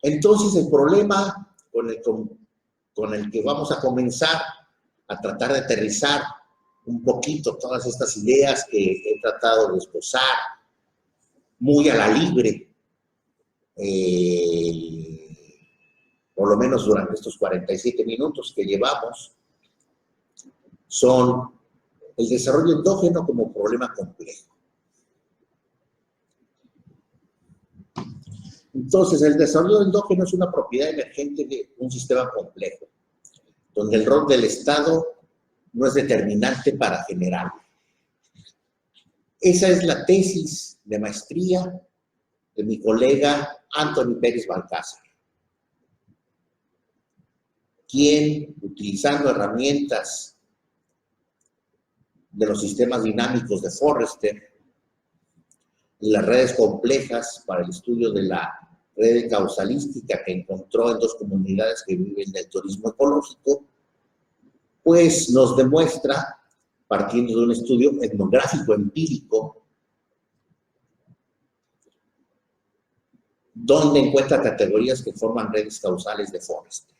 Entonces, el problema con el que vamos a comenzar a tratar de aterrizar un poquito todas estas ideas que he tratado de esbozar muy a la libre, por lo menos durante estos 47 minutos que llevamos, son el desarrollo endógeno como problema complejo. Entonces, el desarrollo endógeno es una propiedad emergente de un sistema complejo, donde el rol del Estado no es determinante para generarlo. Esa es la tesis de maestría de mi colega Anthony Pérez Balcázar, quien, utilizando herramientas de los sistemas dinámicos de Forrester y las redes complejas para el estudio de la red causalística que encontró en 2 comunidades que viven del turismo ecológico, pues nos demuestra, partiendo de un estudio etnográfico empírico, donde encuentra categorías que forman redes causales de Forrester.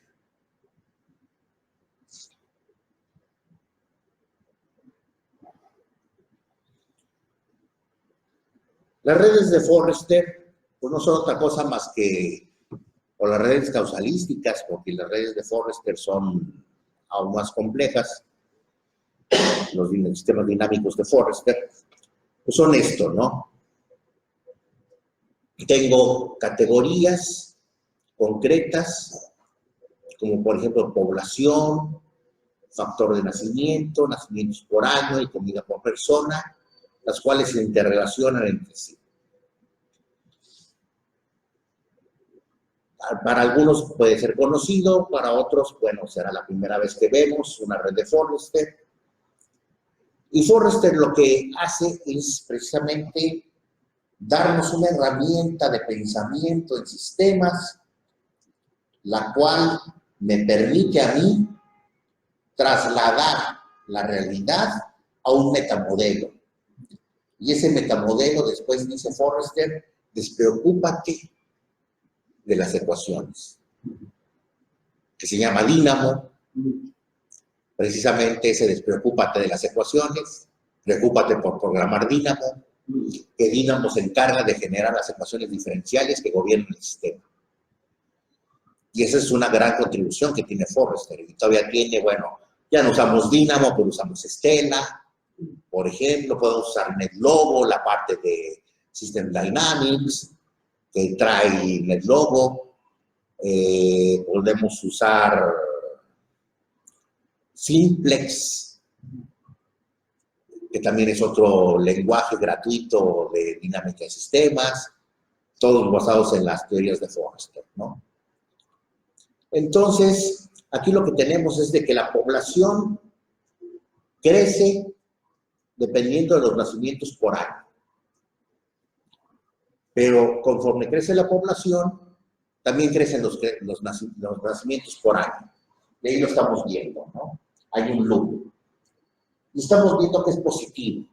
Las redes de Forrester, pues no son otra cosa más que, o las redes causalísticas, porque las redes de Forrester son aún más complejas, los sistemas dinámicos de Forrester, pues son esto, ¿no? Tengo categorías concretas, como por ejemplo población, factor de nacimiento, nacimientos por año y comida por persona, las cuales se interrelacionan entre sí. Para algunos puede ser conocido, para otros, bueno, será la primera vez que vemos una red de Forrester. Y Forrester lo que hace es precisamente darnos una herramienta de pensamiento en sistemas, la cual me permite a mí trasladar la realidad a un metamodelo. Y ese metamodelo, después dice Forrester, despreocúpate de las ecuaciones, que se llama Dínamo. Precisamente ese despreocúpate de las ecuaciones, preocúpate por programar Dínamo, que Dínamo se encarga de generar las ecuaciones diferenciales que gobiernan el sistema. Y esa es una gran contribución que tiene Forrester. Y todavía tiene, bueno, ya no usamos Dínamo, pero usamos Stella, por ejemplo, podemos usar NetLogo, la parte de System Dynamics, que trae NetLogo, podemos usar Simplex, que también es otro lenguaje gratuito de dinámica de sistemas, todos basados en las teorías de Forrester, ¿no? Entonces, aquí lo que tenemos es de que la población crece dependiendo de los nacimientos por año. Pero conforme crece la población, también crecen los nacimientos por año. De ahí lo estamos viendo, ¿no? Hay un loop. Y estamos viendo que es positivo.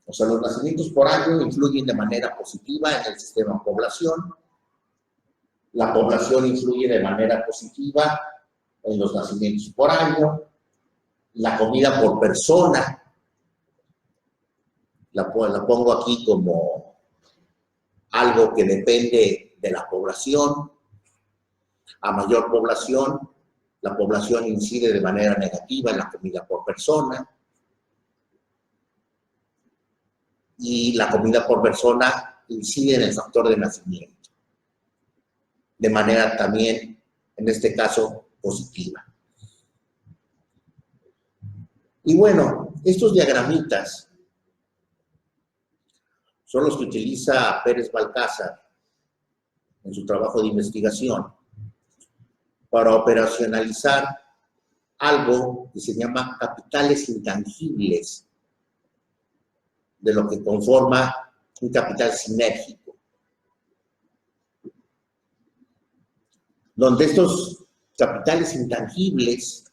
O sea, los nacimientos por año influyen de manera positiva en el sistema población. La población influye de manera positiva en los nacimientos por año. La comida por persona, la pongo aquí como algo que depende de la población. A mayor población, la población incide de manera negativa en la comida por persona. Y la comida por persona incide en el factor de nacimiento. De manera también, en este caso, positiva. Y bueno, estos diagramitas son los que utiliza Pérez Balcázar en su trabajo de investigación para operacionalizar algo que se llama capitales intangibles de lo que conforma un capital sinérgico, donde estos capitales intangibles,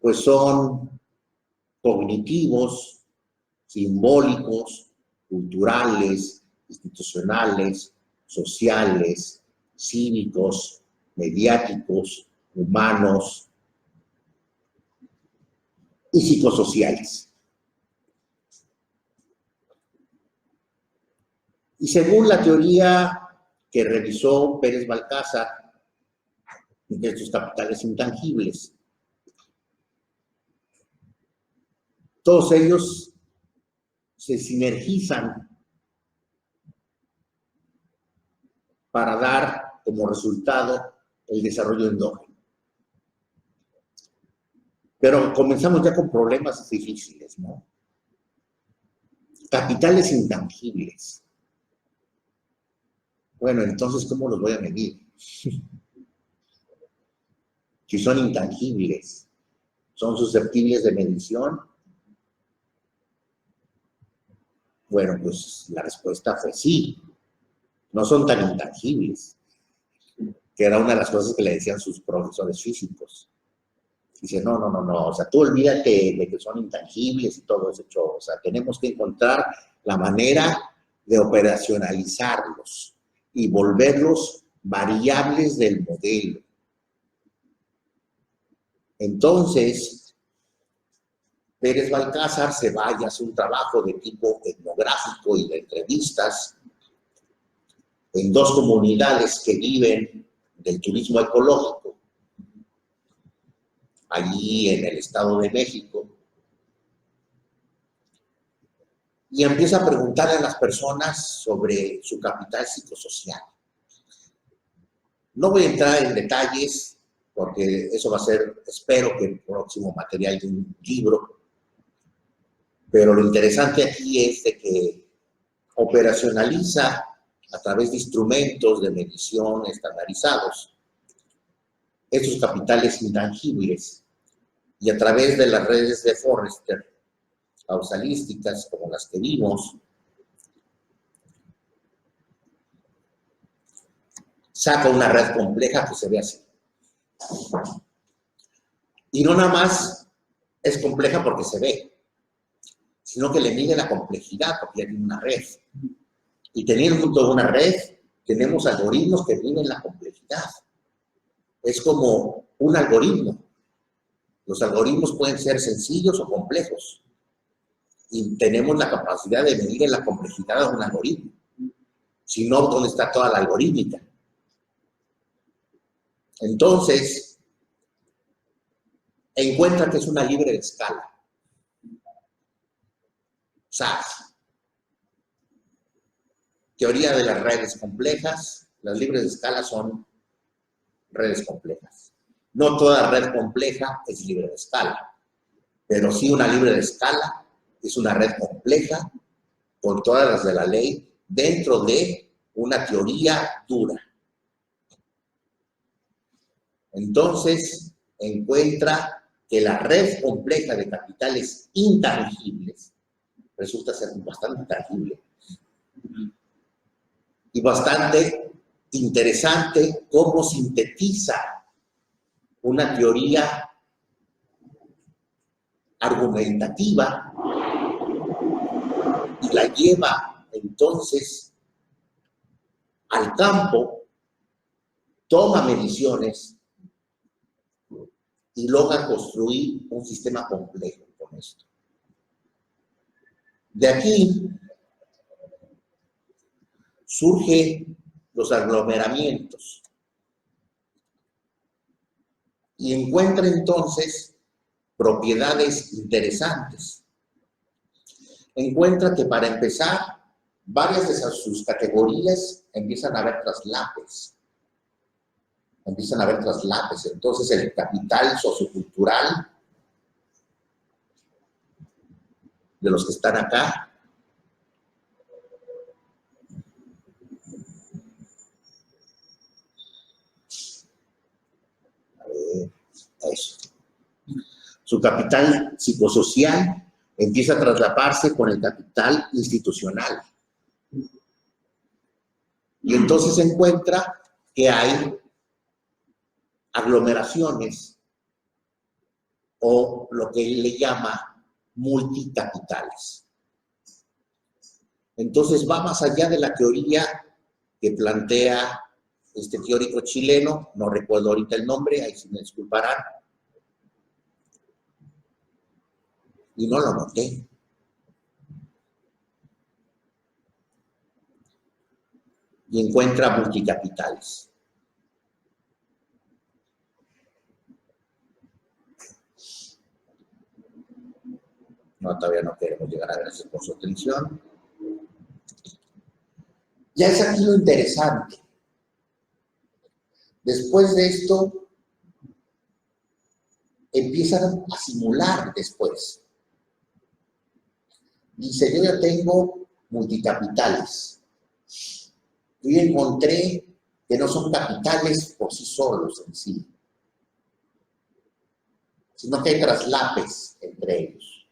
pues son cognitivos, simbólicos, culturales, institucionales, sociales, cívicos, mediáticos, humanos y psicosociales. Y según la teoría que revisó Pérez Balcázar de estos capitales intangibles, todos ellos se sinergizan para dar como resultado el desarrollo endógeno. Pero comenzamos ya con problemas difíciles, ¿no? Capitales intangibles. Bueno, entonces, ¿cómo los voy a medir? Si son intangibles, ¿son susceptibles de medición? Bueno, pues la respuesta fue sí. No son tan intangibles, que era una de las cosas que le decían sus profesores físicos. Dice, no, o sea, tú olvídate de que son intangibles y todo ese show. O sea, tenemos que encontrar la manera de operacionalizarlos y volverlos variables del modelo. Entonces, Pérez Balcázar se va y hace un trabajo de tipo etnográfico y de entrevistas en dos comunidades que viven del turismo ecológico, allí en el Estado de México, y empieza a preguntarle a las personas sobre su capital psicosocial. No voy a entrar en detalles, porque eso va a ser, espero que el próximo material de un libro, pero lo interesante aquí es de que operacionaliza a través de instrumentos de medición estandarizados estos capitales intangibles y a través de las redes de Forrester, causalísticas como las que vimos, saca una red compleja que se ve así. Y no nada más es compleja porque se ve, sino que le mide la complejidad porque ya tiene una red. Y teniendo toda una red, tenemos algoritmos que miden la complejidad. Es como un algoritmo. Los algoritmos pueden ser sencillos o complejos. Y tenemos la capacidad de medir la complejidad de un algoritmo. Si no, ¿dónde está toda la algorítmica? Entonces, encuentra que es una libre de escala. SAS. Teoría de las redes complejas. Las libres de escala son redes complejas. No toda red compleja es libre de escala, pero sí una libre de escala es una red compleja con todas las de la ley dentro de una teoría dura. Entonces, encuentra que la red compleja de capitales intangibles resulta ser bastante tangible y bastante interesante cómo sintetiza una teoría argumentativa y la lleva entonces al campo, toma mediciones y logra construir un sistema complejo con esto. De aquí surgen los aglomeramientos y encuentra entonces propiedades interesantes. Encuentra que para empezar, varias de sus categorías empiezan a haber traslapes. Entonces el capital sociocultural de los que están acá eso. Su capital psicosocial empieza a traslaparse con el capital institucional. Y entonces se encuentra que hay aglomeraciones o lo que él le llama multicapitales. Entonces va más allá de la teoría que plantea este teórico chileno, no recuerdo ahorita el nombre, ahí sí me disculparán, y no lo noté. Y encuentra multicapitales. No, todavía no queremos llegar a gracias por su atención. Ya es aquí lo interesante. Después de esto, empiezan a simular después. Dice, yo ya tengo multicapitales. Yo ya encontré que no son capitales por sí solos en sí, sino que hay traslapes entre ellos.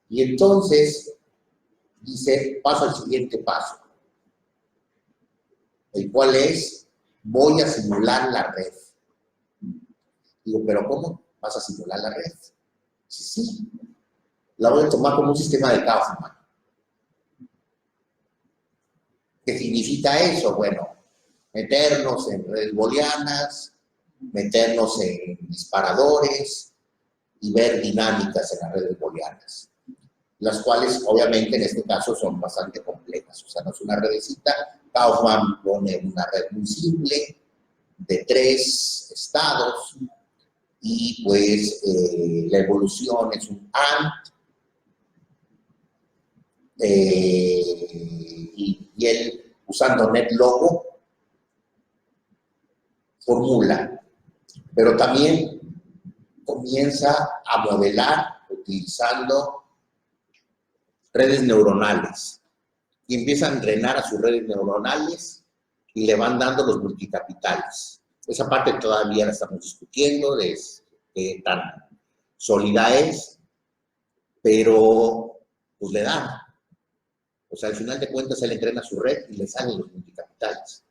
Y entonces, dice, paso al siguiente paso, el cual es, voy a simular la red. Digo, ¿pero cómo vas a simular la red? Sí, la voy a tomar como un sistema de Kaufman. ¿Qué significa eso? Bueno, meternos en redes booleanas, meternos en disparadores y ver dinámicas en las redes booleanas, las cuales obviamente en este caso son bastante complejas, o sea, no es una redecita. Kaufman pone una red muy simple de 3 estados y pues la evolución es un AND y él usando NetLogo formula, pero también comienza a modelar utilizando redes neuronales y empieza a entrenar a sus redes neuronales y le van dando los multicapitales. Esa parte todavía la estamos discutiendo de qué tan sólida es, pero pues le dan. O sea, al final de cuentas él entrena su red y le salen los multicapitales.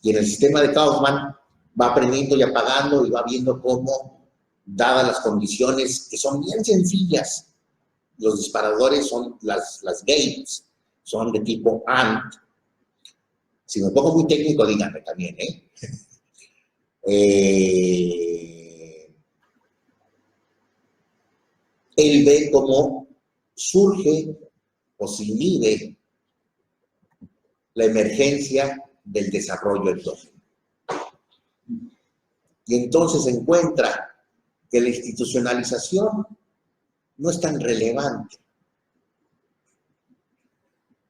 Y en el sistema de Kaufman va aprendiendo y apagando y va viendo cómo, dadas las condiciones que son bien sencillas, los disparadores son las gates, son de tipo AND. Si me pongo muy técnico, díganme también, él ve cómo surge o se inhibe la emergencia del desarrollo endógeno. Y entonces encuentra que la institucionalización no es tan relevante,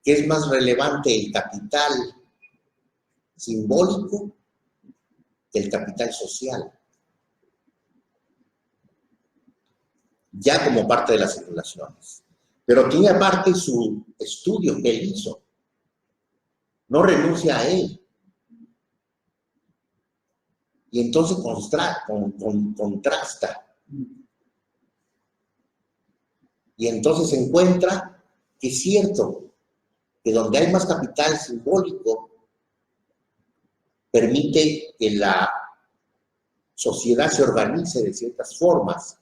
que es más relevante el capital simbólico que el capital social, ya como parte de las simulaciones. Pero tiene aparte su estudio que él hizo, no renuncia a él. Y entonces contrasta. Y entonces encuentra que es cierto que donde hay más capital simbólico, permite que la sociedad se organice de ciertas formas,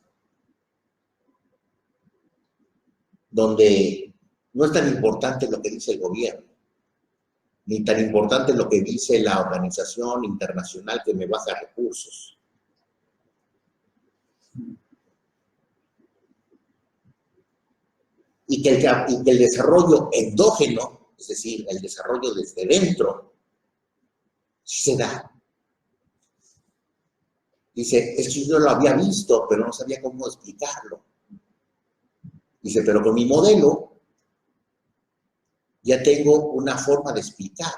donde no es tan importante lo que dice el gobierno, ni tan importante lo que dice la organización internacional que me baja recursos. Y que el desarrollo endógeno, es decir, el desarrollo desde dentro, se da. Dice, es que yo lo había visto, pero no sabía cómo explicarlo. Dice, pero con mi modelo ya tengo una forma de explicar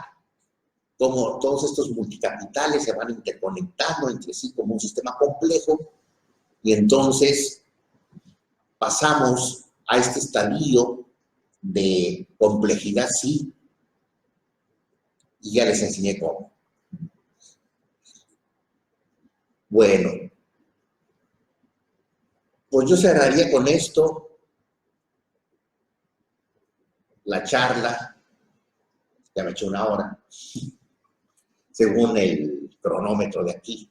cómo todos estos multicapitales se van interconectando entre sí como un sistema complejo y entonces pasamos a este estadio de complejidad, sí, y ya les enseñé cómo. Bueno, pues yo cerraría con esto la charla, ya me eché 1 hora. según el cronómetro de aquí.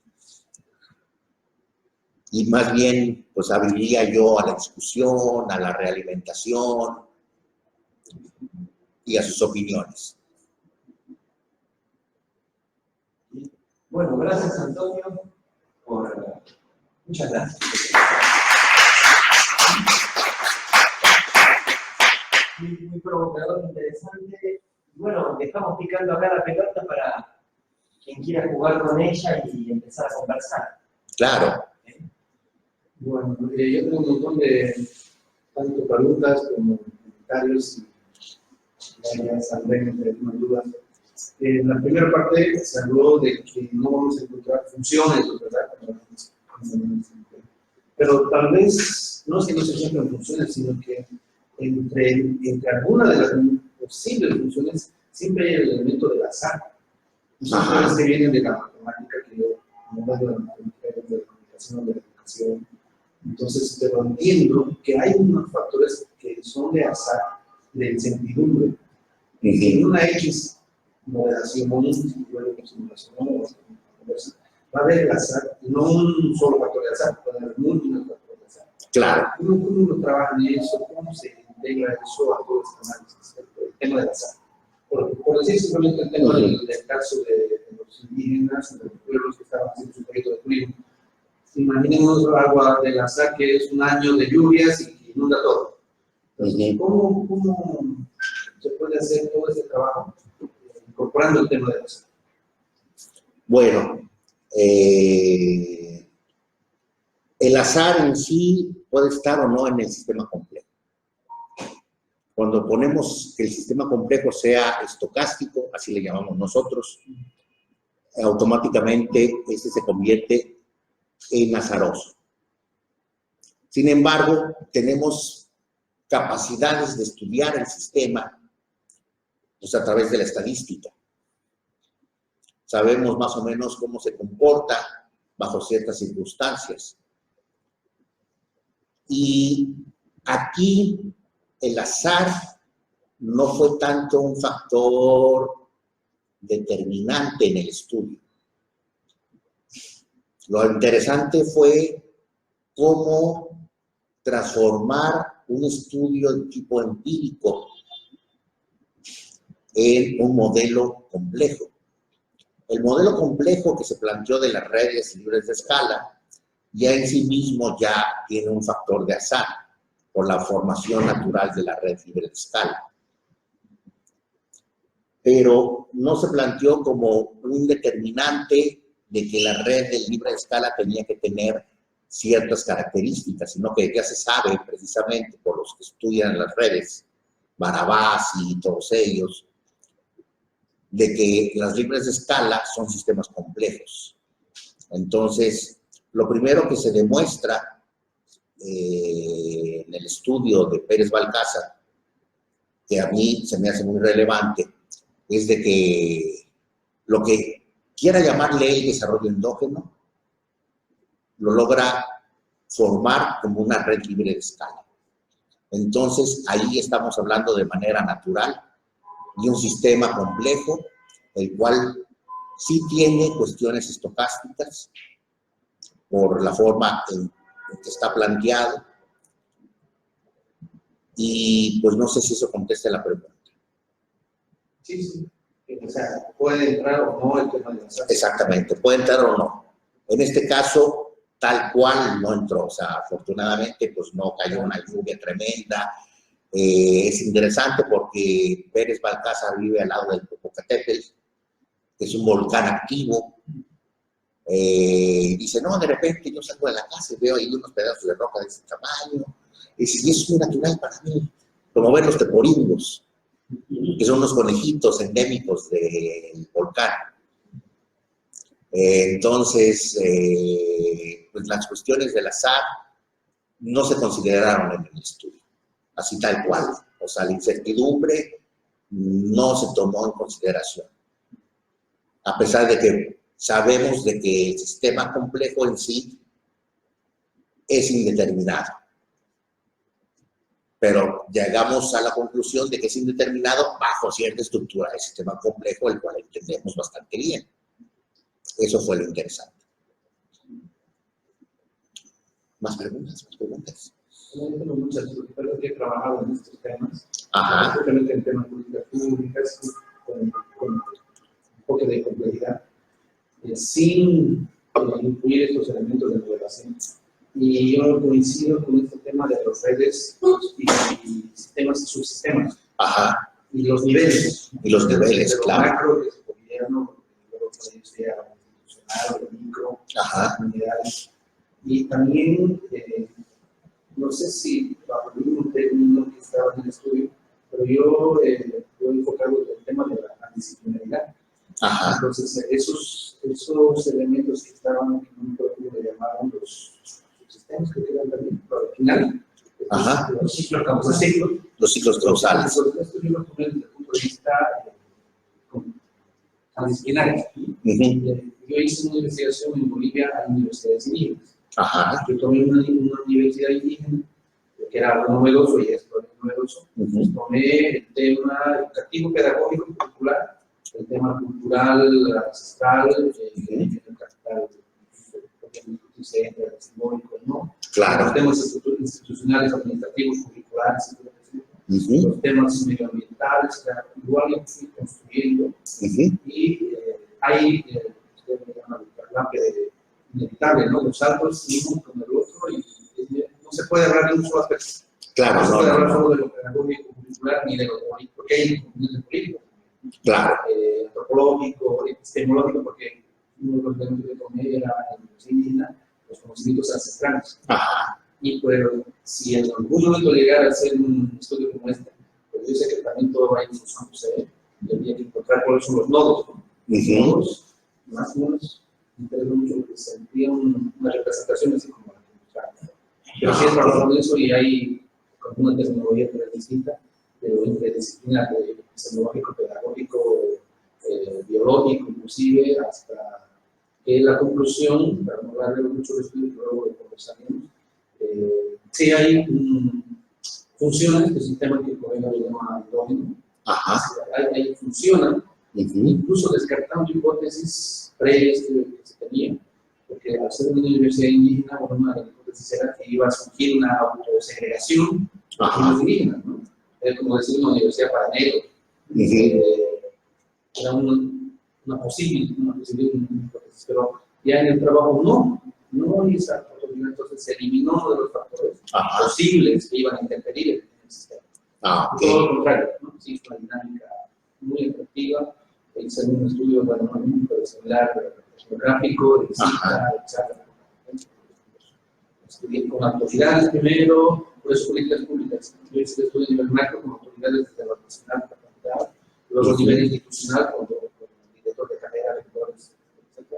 Y más bien, pues abriría yo a la discusión, a la realimentación y a sus opiniones. Bueno, gracias Antonio, muchas gracias. Muy provocador, interesante. Bueno, dejamos picando acá la pelota para quien quiera jugar con ella y empezar a conversar. Claro. Bueno, yo tengo un montón de tanto preguntas como comentarios y ya saldré entre algunas dudas. En la primera parte se habló de que no vamos a encontrar funciones, ¿verdad? Pero tal vez no es que no se encuentren funciones, sino que entre algunas de las posibles funciones siempre hay el elemento del azar. Funciones que vienen de la matemática, que yo no veo de la matemática, de la comunicación, de la educación. Entonces, pero entiendo que hay unos factores que son de azar, de incertidumbre. Y en una X modelación, va a haber el azar, no un solo factor de azar, puede haber múltiples factores de azar. Claro. ¿Cómo trabaja en eso? ¿Cómo se integra eso a todo este análisis? El tema del azar. Por decir simplemente el tema del caso de los indígenas, de los pueblos que estaban haciendo su proyecto de turismo. Imaginemos agua del azar que es un año de lluvias y inunda todo. Entonces, ¿cómo se puede hacer todo ese trabajo incorporando el tema del azar? Bueno, el azar en sí puede estar o no en el sistema complejo. Cuando ponemos que el sistema complejo sea estocástico, así le llamamos nosotros, automáticamente este se convierte en azaroso. Sin embargo, tenemos capacidades de estudiar el sistema pues, a través de la estadística. Sabemos más o menos cómo se comporta bajo ciertas circunstancias. Y aquí el azar no fue tanto un factor determinante en el estudio. Lo interesante fue cómo transformar un estudio de tipo empírico en un modelo complejo. El modelo complejo que se planteó de las redes libres de escala ya en sí mismo ya tiene un factor de azar por la formación natural de la red libre de escala. Pero no se planteó como un determinante de que la red de libre de escala tenía que tener ciertas características, sino que ya se sabe precisamente por los que estudian las redes, Barabás y todos ellos, de que las libres de escala son sistemas complejos. Entonces, lo primero que se demuestra en el estudio de Pérez Balcázar, que a mí se me hace muy relevante, es de que lo que quiera llamarle el desarrollo endógeno, lo logra formar como una red libre de escala. Entonces, ahí estamos hablando de manera natural y un sistema complejo, el cual sí tiene cuestiones estocásticas por la forma en que está planteado. Y pues no sé si eso contesta la pregunta. Sí, sí. O sea, puede entrar o no el tema del azar. Exactamente, puede entrar o no. En este caso, tal cual no entró. O sea, afortunadamente, pues no cayó una lluvia tremenda. Es interesante porque Pérez Balcázar vive al lado del Popocatépetl, que es un volcán activo. Dice, no, de repente yo salgo de la casa y veo ahí unos pedazos de roca de ese tamaño. Y es muy natural para mí, como ver los teporindos, que son unos conejitos endémicos del volcán. Entonces, pues las cuestiones del azar no se consideraron en el estudio, así tal cual. O sea, la incertidumbre no se tomó en consideración, a pesar de que sabemos de que el sistema complejo en sí es indeterminado. Pero llegamos a la conclusión de que es indeterminado bajo cierta estructura del sistema complejo, el cual entendemos bastante bien. Eso fue lo interesante. ¿Más preguntas? ¿Más preguntas? Yo tengo muchas personas que he trabajado en estos temas, Ajá. especialmente en temas de políticas públicas, con un poco de complejidad, sin incluir estos elementos de moderación. Y yo coincido con este tema de las redes y sistemas y subsistemas. Ajá. Y los niveles. Y los niveles, de lo claro. macro, que es el gobierno, luego puede ser institucional, lo micro, Ajá. comunidades. Y también, no sé si bajo el mismo término que estaba en el estudio, pero yo he enfocado en el tema de la disciplinaridad. Ajá. Entonces, esos elementos que estaban en un propio le llamaban los subsistemas, que eran también, pero al final, Ajá. los ciclos causales. Los ciclos causales. Esto yo lo tomé desde el punto de vista disciplinario. Yo hice una investigación en Bolivia a universidades indígenas. Ajá. Yo tomé una universidad indígena, que era algo novedoso y es novedoso. Pues tomé el tema educativo, pedagógico, curricular, el tema cultural, ancestral, el capital, simbólico, ¿no? Claro. Los temas institucionales, administrativos, curriculares, los temas medioambientales, igual fui construyendo. Y hay la inevitable, ¿no? Los saltos uno con el otro y no se puede hablar de un solo aspecto. Claro, no se puede hablar solo de lo pedagógico, curricular, ni de lo político, porque hay componentes políticos. Claro. Antropológico, epistemológico, porque uno de los temas que tomé era en los indígenas, los conocimientos ancestrales. Ajá. Y pues, si en algún momento llegara a hacer un estudio como este, pues yo sé que también todo va infusándose, y había que encontrar cuáles son los nodos, ¿no? Los nodos, más o menos, me interesa mucho que sentía una representación así como la que mostraron. Pero sí he trabajado en eso y hay como una tecnología que es distinta, pero entre disciplinas de epistemológico, pedagógico, biológico, inclusive, hasta que la conclusión, para no hablar de mucho de estudio, pero luego lo conversaremos, sí hay funciones del sistema que el colega le llama endógeno. Ahí funcionan, incluso descartando hipótesis previas que se tenían, porque al ser una universidad indígena, una de las hipótesis era que iba a surgir una autosegregación de los indígenas, ¿no? Es como decir una universidad para negros. Era una posible hipótesis, pero ya en el trabajo no hay esa oportunidad, entonces se eliminó uno de los factores posibles que iban a interferir en el sistema. Todo lo contrario, ¿no? Sí, es una dinámica muy atractiva. Hice un estudio, bueno, muy similar, geográfico, de cita, etc. Estudié con autoridades primero, por eso políticas públicas. Yo hice el estudio a nivel macro con autoridades desde la nacional, la capital, luego a nivel institucional con el director de carrera, rectores, etc.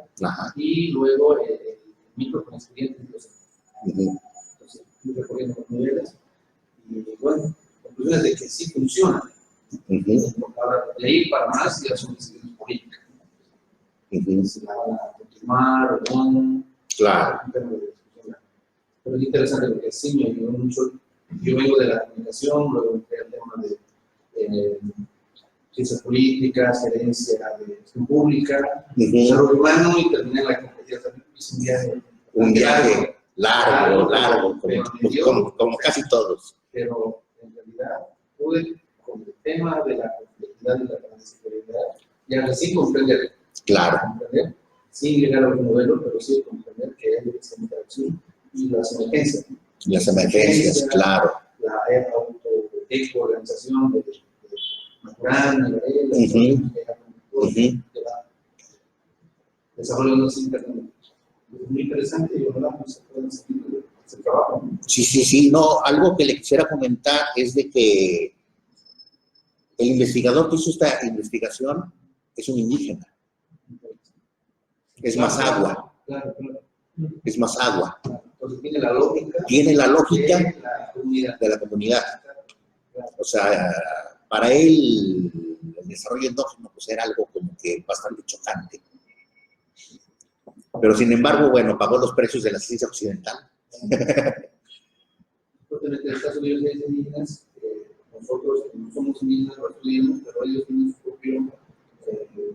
Y luego el micro con estudiantes y docentes. Entonces, fui recorriendo los niveles y, bueno, conclusiones de que sí funciona. Ahora, leí para más y las son decisiones políticas. Si la van a continuar o no. Claro. Pero es interesante porque sí me ayudó mucho. Yo vengo de la comunicación, luego entré al tema de ciencias políticas, gerencia de gestión pública, desarrollo humano y terminé en la complejidad. Hice un viaje largo, como casi todos. Pero en realidad pude, con el tema de la complejidad y la transdisciplinariedad, ya recién comprender. Claro. Comprender, sin llegar a un modelo, pero sí comprender que hay esa interacción y las emergencias. Las emergencias, claro. La auto-organización de Maturana, desarrollo de los internet. Es muy interesante y ojalá no se pueda seguir ese trabajo. Sí. No, algo que le quisiera comentar es de que el investigador que hizo esta investigación es un indígena. Es más agua. Claro. Es más agua. Entonces tiene la lógica. De la comunidad. O sea, para él el desarrollo endógeno pues era algo como que bastante chocante. Pero sin embargo, bueno, pagó los precios de la ciencia occidental. En el caso de los indígenas, nosotros no somos indígenas, lo estudiamos, pero ellos tienen su propio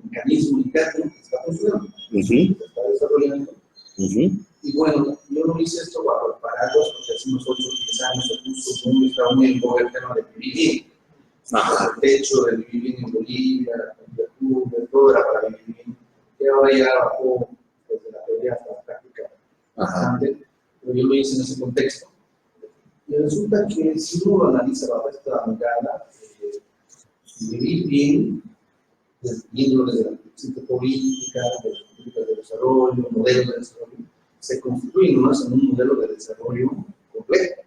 mecanismo interno que está funcionando. Ujú, está desarrollando. ujú. Y bueno, yo no hice esto bajo el paraguas, porque hace unos 8 o 10 años se puso muy, estaba muy en boga el tema de vivir bien. Ajá. El techo de vivir bien en Bolivia, la candidatura, todo era para vivir bien. Y ahora ya bajó desde la teoría hasta la práctica Ajá. bastante, pero yo lo hice en ese contexto. Y resulta que si uno lo analiza bajo esta mirada, vivir bien, viéndolo desde la ciencia política, de las políticas de desarrollo, modelos de desarrollo, se construye más en un modelo de desarrollo complejo.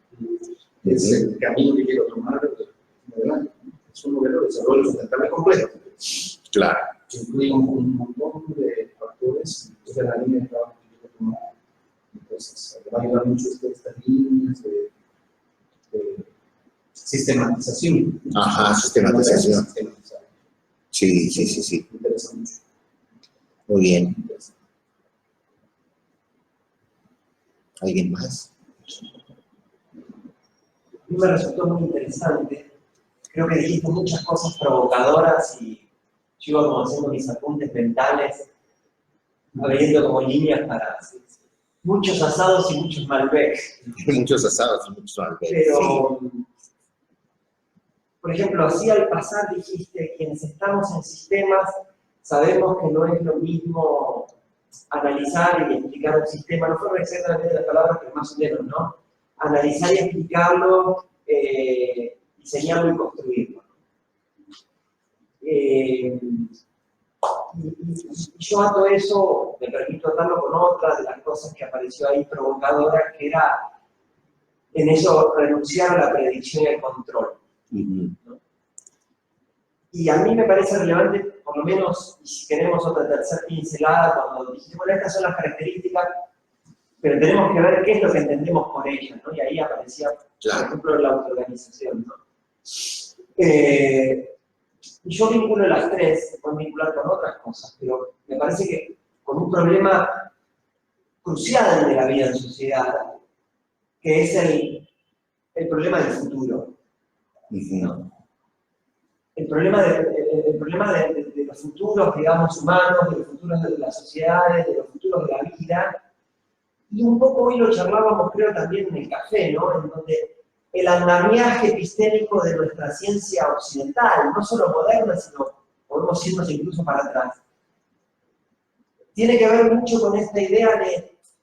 Es el camino que quiero tomar en adelante. Es un modelo de desarrollo sustentable complejo. Claro. Que incluye un montón de factores de la línea de trabajo que quiero tomar. Entonces, va a ayudar mucho estas líneas de sistematización. Ajá, sistematización. Sistematizar. Sí, sí, sí, sí. Me interesa mucho. Muy bien. ¿Alguien más? A mí me resultó muy interesante. Creo que dijiste muchas cosas provocadoras y yo iba como haciendo mis apuntes mentales, abriendo como líneas para muchos asados y muchos Malbecs. Muchos asados y muchos albergues. Pero, por ejemplo, así al pasar dijiste, quienes estamos en sistemas sabemos que no es lo mismo analizar y explicar un sistema, no fueron exactamente las palabras, pero más o menos, ¿no? Analizar y explicarlo, diseñarlo y construirlo. Y yo ato eso, me permito atarlo con otra de las cosas que apareció ahí provocadora, que era en eso renunciar a la predicción y al control. ¿No? Y a mí me parece relevante, por lo menos, y si queremos otra tercera pincelada, cuando dijiste, bueno, estas son las características, pero tenemos que ver qué es lo que entendemos por ellas, ¿no? Y ahí aparecía, por ejemplo, la autoorganización, ¿no? Yo vinculo las tres, se pueden vincular con otras cosas, pero me parece que con un problema crucial de la vida en sociedad, que es el problema del futuro, ¿no? El problema de los futuros, digamos, humanos, de los futuros de las sociedades, de los futuros de la vida. Y un poco hoy lo charlábamos, creo, también en el café, ¿no? En donde el andamiaje epistémico de nuestra ciencia occidental, no solo moderna, sino podemos irnos incluso para atrás, tiene que ver mucho con esta idea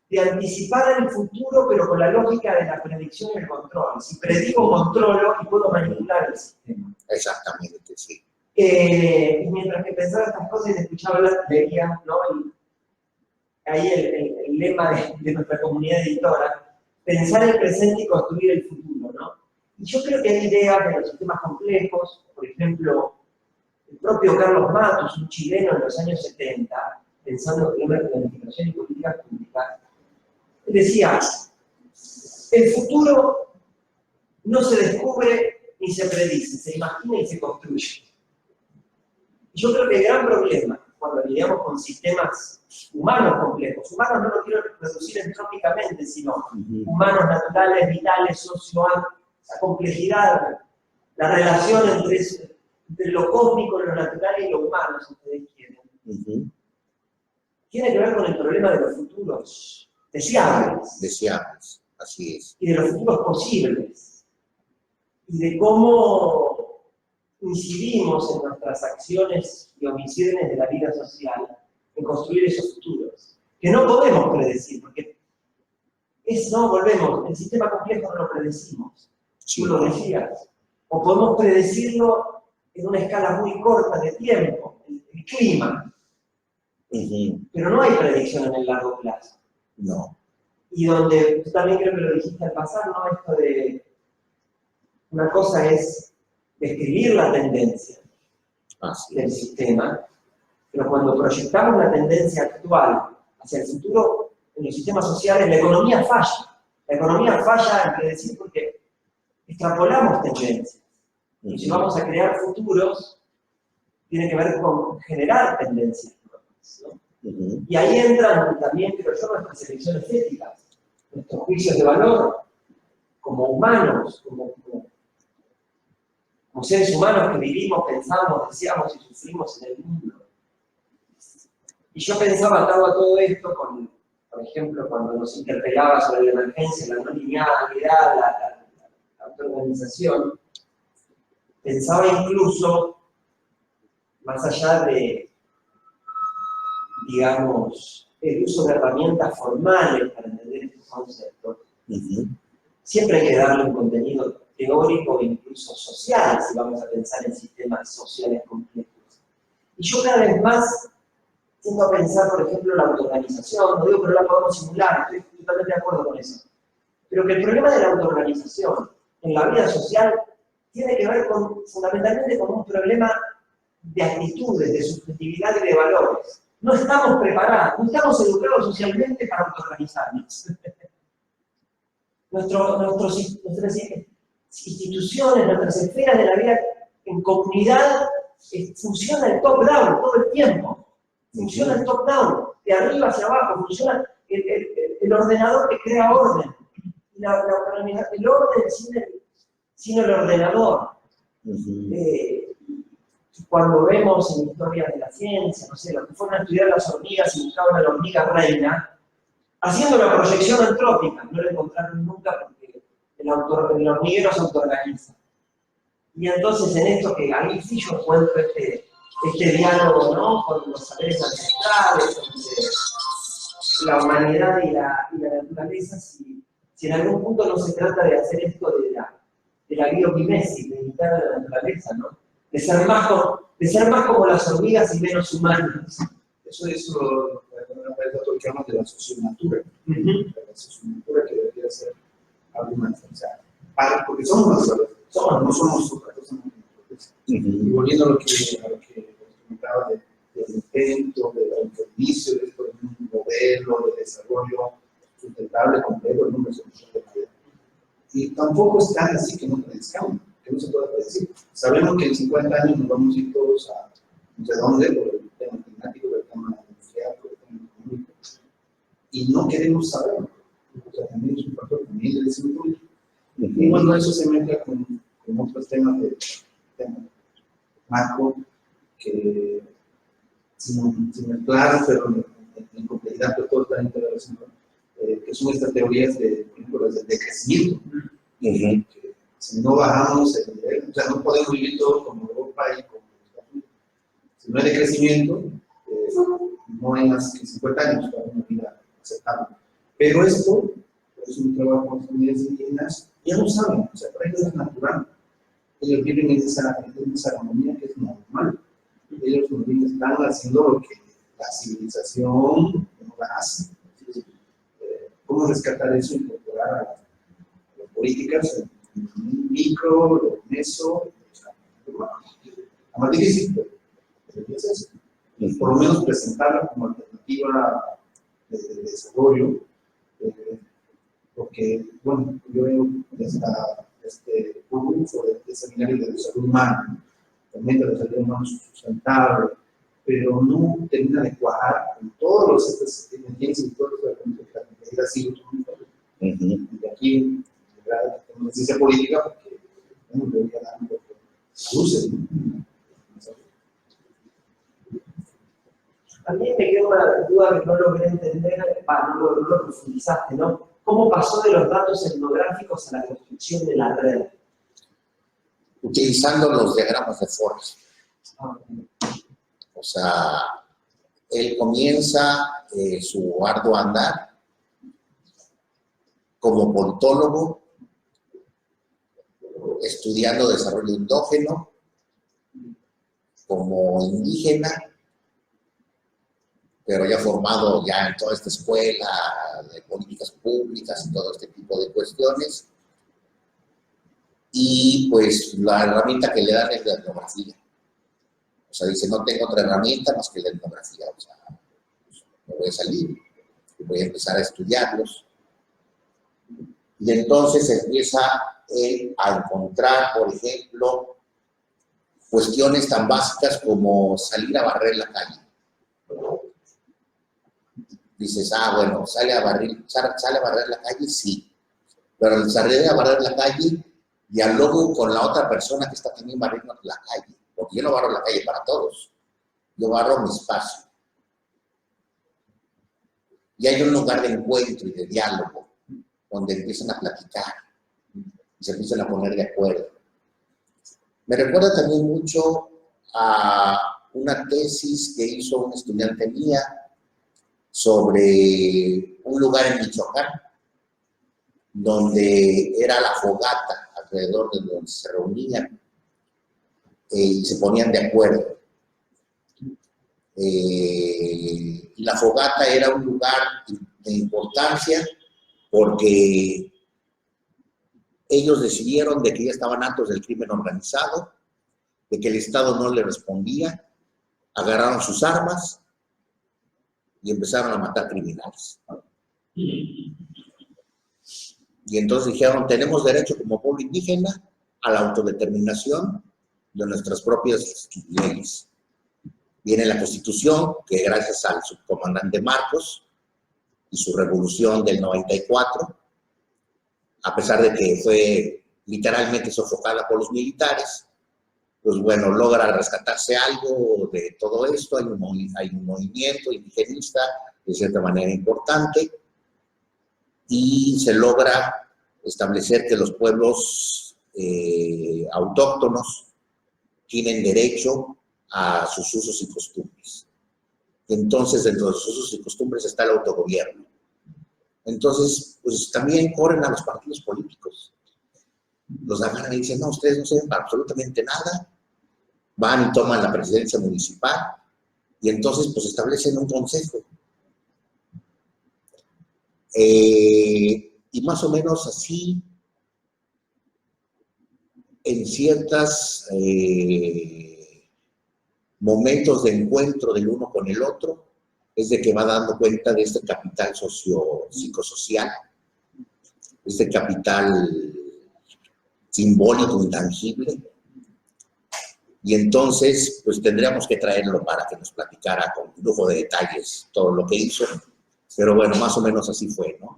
de anticipar el futuro, pero con la lógica de la predicción y el control. Si predigo, controlo y puedo manipular el sistema. Exactamente, sí. Y mientras que pensaba estas cosas y te escuchaba hablar, leía, ¿no? Ahí el lema de nuestra comunidad editora, pensar el presente y construir el futuro, ¿no? Y yo creo que hay ideas de los sistemas complejos, por ejemplo, el propio Carlos Matus, un chileno en los años 70, pensando en la planificación y políticas públicas, él decía, el futuro no se descubre ni se predice, se imagina y se construye. Y yo creo que el gran problema, cuando lidiamos con sistemas humanos complejos, humanos no lo quiero reducir entrópicamente, sino humanos, naturales, vitales, sociales, esa complejidad, la relación entre lo cósmico, lo natural y lo humano, si ustedes quieren, tiene que ver con el problema de los futuros deseables. Deseables, así es. Y de los futuros posibles. Y de cómo incidimos en nuestras acciones y omisiones de la vida social en construir esos futuros, que no podemos predecir, porque volvemos, el sistema complejo no lo predecimos, tú lo decías, o podemos predecirlo en una escala muy corta de tiempo, el clima, pero no hay predicción en el largo plazo. No. Y donde tú también creo que lo dijiste al pasar, ¿no? Esto de, una cosa es describir la tendencia del sistema, pero cuando proyectamos la tendencia actual hacia el futuro, en los sistemas sociales, la economía falla. La economía falla en predecir porque extrapolamos tendencias. Y si vamos a crear futuros, tiene que ver con generar tendencias nuevas, ¿no? Y ahí entran también, creo yo, nuestras elecciones éticas, nuestros juicios de valor, como humanos, como seres humanos que vivimos, pensamos, deseamos y sufrimos en el mundo. Y yo pensaba, atado a todo esto, por ejemplo, cuando nos interpelaba sobre la emergencia, la no linealidad, la autoorganización, pensaba incluso, más allá de, digamos, el uso de herramientas formales para entender estos conceptos, siempre hay que darle un contenido teórico e incluso social, si vamos a pensar en sistemas sociales complejos. Y yo cada vez más tiendo a pensar, por ejemplo, la autoorganización, no digo que no la podemos simular, estoy totalmente de acuerdo con eso, pero que el problema de la autoorganización en la vida social tiene que ver fundamentalmente con un problema de actitudes, de subjetividad y de valores. No estamos preparados, no estamos educados socialmente para autoorganizarnos. Nuestras instituciones, nuestras esferas de la vida en comunidad, funciona el top-down todo el tiempo. Funciona el top-down, de arriba hacia abajo, funciona el ordenador que crea orden. El orden sin el ordenador. Cuando vemos en historias de la ciencia, no sé, los que fueron a estudiar las hormigas y buscaban a la hormiga reina, haciendo una proyección antrópica, no lo encontraron nunca porque el hormiguero se autoorganiza. Y entonces en esto que ahí sí yo encuentro este diálogo, ¿no?, con los saberes ancestrales, con la humanidad y la naturaleza, si en algún punto no se trata de hacer esto de la biomimesis, de imitar a la naturaleza, ¿no? De ser más como las hormigas y menos humanos. Eso es lo que llaman de la socionatura. La socionatura que debería ser algo más, o sea, porque somos nosotros, no somos otra cosa. Y volviendo a lo que comentaba del intento, del inicio de esto, de un modelo de desarrollo sustentable, completo, en una solución de calidad. Y tampoco es tan así que no predicamos, que no se pueda predecir. Sabemos que en 50 años nos vamos a ir todos a no sé dónde, por el tema climático, por el tema industrial, por el tema económico. Y no queremos saberlo. O sea, también es un factor también de desarrollo político. Y bueno, eso se mezcla con otros temas de macro, que sin mezclar, pero en complejidad, pero todo está interrelacionado, que son estas teorías de, por ejemplo, de crecimiento. Que si no bajamos el nivel, o sea, no podemos vivir todos como Europa y como Estados Unidos. Si no hay de crecimiento, no hay más que 50 años para una vida aceptable. Pero esto, es un trabajo con las comunidades indígenas, ya lo saben, o sea, para ellos es natural. Ellos viven en esa armonía que es normal. Ellos también están haciendo lo que la civilización no la hace. ¿Cómo rescatar eso e incorporar a las políticas en micro, lo meso? O sea, es más difícil, pero es eso. Por lo menos presentarla como alternativa de desarrollo, porque, bueno, yo veo este curso de seminario de salud humana, también de salud humana sustentable, pero no termina de cuajar con todos los emergencias y todos los elementos que la complejidad sigue y aquí, tengo ciencia política, porque bueno, debería dar un poco de luces, ¿no? A mí me queda una duda que no logré entender, no lo profundizaste, ¿no? ¿Cómo pasó de los datos etnográficos a la construcción de la red? Utilizando los diagramas de Forest. O sea, él comienza su arduo andar como politólogo, estudiando desarrollo endógeno, como indígena, pero ya formado ya en toda esta escuela de políticas públicas y todo este tipo de cuestiones. Y pues la herramienta que le dan es la etnografía. O sea, dice, no tengo otra herramienta más que la etnografía. O sea, me voy a salir y voy a empezar a estudiarlos. Y entonces empieza él a encontrar, por ejemplo, cuestiones tan básicas como salir a barrer la calle. Dices, bueno, sale a barrer la calle, sí. Pero al salir a barrer la calle, dialogo con la otra persona que está también barriendo la calle. Porque yo no barro la calle para todos. Yo barro mi espacio. y hay un lugar de encuentro y de diálogo, donde empiezan a platicar y se empiezan a poner de acuerdo. Me recuerda también mucho a una tesis que hizo una estudiante mía sobre un lugar en Michoacán, donde era la fogata, alrededor de donde se reunían y se ponían de acuerdo. La fogata era un lugar de importancia porque ellos decidieron de que ya estaban hartos del crimen organizado, de que el Estado no le respondía, agarraron sus armas y empezaron a matar criminales. Y entonces dijeron, tenemos derecho como pueblo indígena a la autodeterminación de nuestras propias leyes. Viene la Constitución, que gracias al subcomandante Marcos y su revolución del 94, a pesar de que fue literalmente sofocada por los militares, pues bueno, logra rescatarse algo de todo esto, hay un movimiento indigenista de cierta manera importante, y se logra establecer que los pueblos autóctonos tienen derecho a sus usos y costumbres. Entonces, dentro de sus usos y costumbres está el autogobierno. Entonces, pues también corren a los partidos políticos. Los agarran y dicen, no, ustedes no sirven para absolutamente nada. Van y toman la presidencia municipal y entonces pues establecen un consejo. Y más o menos así, en ciertos momentos de encuentro del uno con el otro, es de que va dando cuenta de este capital psicosocial, este capital simbólico, intangible. Y entonces, pues tendríamos que traerlo para que nos platicara con lujo de detalles todo lo que hizo. Pero bueno, más o menos así fue, ¿no?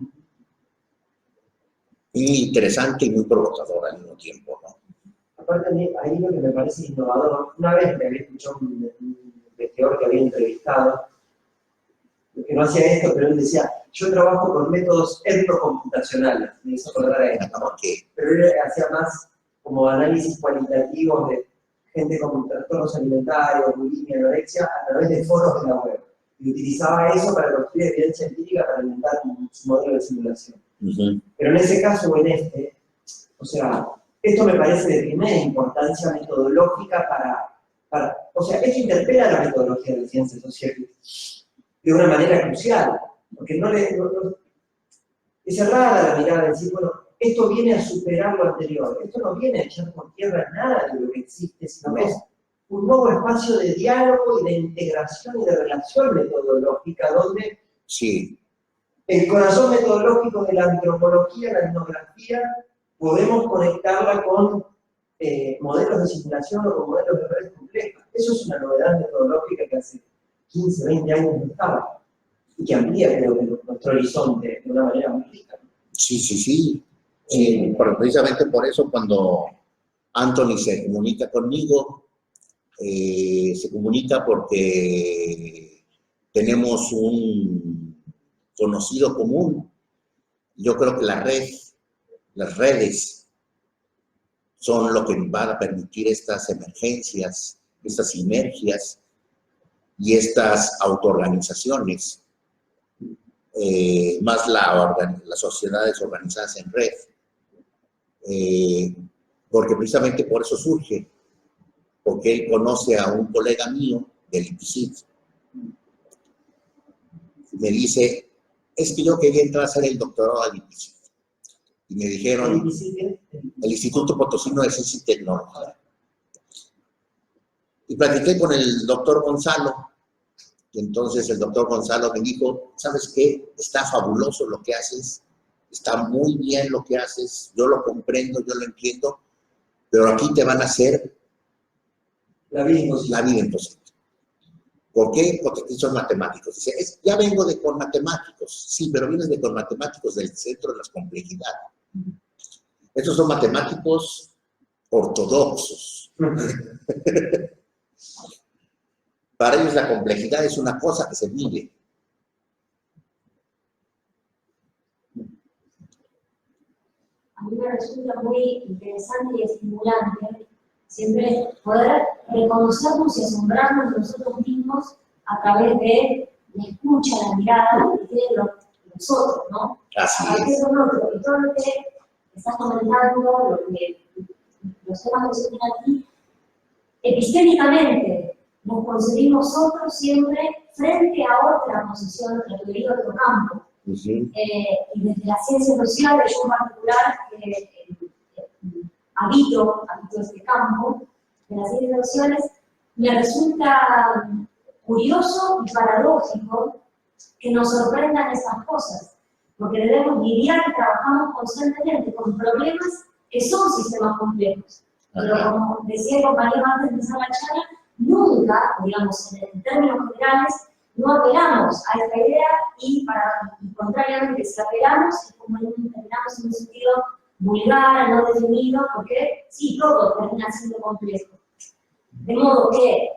Muy interesante y muy provocador al mismo tiempo, ¿no? Aparte, ahí lo que me parece innovador, una vez me había escuchado un investigador que había entrevistado, que no hacía esto, pero él decía, yo trabajo con métodos etnocomputacionales, me hizo acordar a esto, ¿no? Pero él hacía más como análisis cualitativos de gente con trastornos alimentarios, bulimia, anorexia, a través de foros de la web. Y utilizaba eso para construir evidencia empírica para alimentar su modelo de simulación. Pero en ese caso o en este, o sea, esto me parece de primera importancia metodológica o sea, esto interpela la metodología de ciencias sociales de una manera crucial, porque es errada la mirada de decir, bueno, esto viene a superar lo anterior, esto no viene a echar por tierra nada de lo que existe, sino que es un nuevo espacio de diálogo y de integración y de relación metodológica, donde sí, el corazón metodológico de la antropología, la etnografía, podemos conectarla con modelos de simulación o con modelos de redes complejas. Eso es una novedad metodológica que hace 15, 20 años no estaba, y que amplía, creo, nuestro horizonte de una manera muy rica. Sí, sí, sí. Pero precisamente por eso cuando Anthony se comunica conmigo, se comunica porque tenemos un conocido común. Yo creo que las redes son lo que van a permitir estas emergencias, estas sinergias y estas autoorganizaciones, más las sociedades organizadas en red. Porque precisamente por eso surge, porque él conoce a un colega mío del IPCIT. Me dice, es que yo quería entrar a hacer el doctorado al IPCIT. Y me dijeron, el Instituto Potosino de Ciencia y Tecnología. Y platiqué con el doctor Gonzalo. Y entonces el doctor Gonzalo me dijo, ¿sabes qué? Está fabuloso lo que haces, está muy bien lo que haces, yo lo comprendo, yo lo entiendo, pero aquí te van a hacer la vida imposible. ¿Por qué? Porque aquí son matemáticos. Dice, ya vengo con matemáticos, sí, pero vienes con matemáticos del centro de las complejidades. Estos son matemáticos ortodoxos. Para ellos la complejidad es una cosa que se vive. mí me resulta muy interesante y estimulante siempre poder reconocernos y asombrarnos de nosotros mismos a través de la escucha, la mirada que tienen los otros, ¿no? Así A partir es. de otro, y todo lo que estás comentando, los temas que se tienen aquí, epistémicamente nos concebimos nosotros siempre frente a otra posición, otra teoría, otro campo. Y desde las ciencias sociales, yo en particular habito este campo de las ciencias sociales, me resulta curioso y paradójico que nos sorprendan estas cosas, porque debemos lidiar y trabajamos constantemente con problemas que son sistemas complejos. Pero como decía el compañero antes de empezar la charla, nunca, digamos, en términos generales, no apelamos a esta idea y contrariamente, si apelamos, es como terminamos en un sentido vulgar, no definido, porque sí, todo termina siendo complejo. De modo que,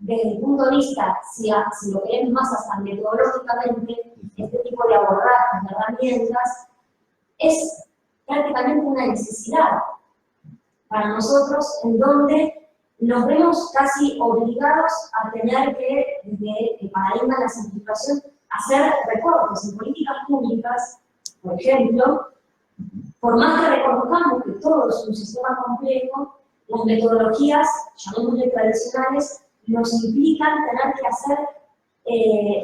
desde el punto de vista, si lo queremos más hasta metodológicamente, este tipo de abordajes, de herramientas, es prácticamente una necesidad para nosotros, en donde nos vemos casi obligados a tener que, desde el paradigma de la simplificación, hacer recortes en políticas públicas, por ejemplo. Por más que reconozcamos que todo es un sistema complejo, las metodologías, llamémosle tradicionales, nos implican tener que hacer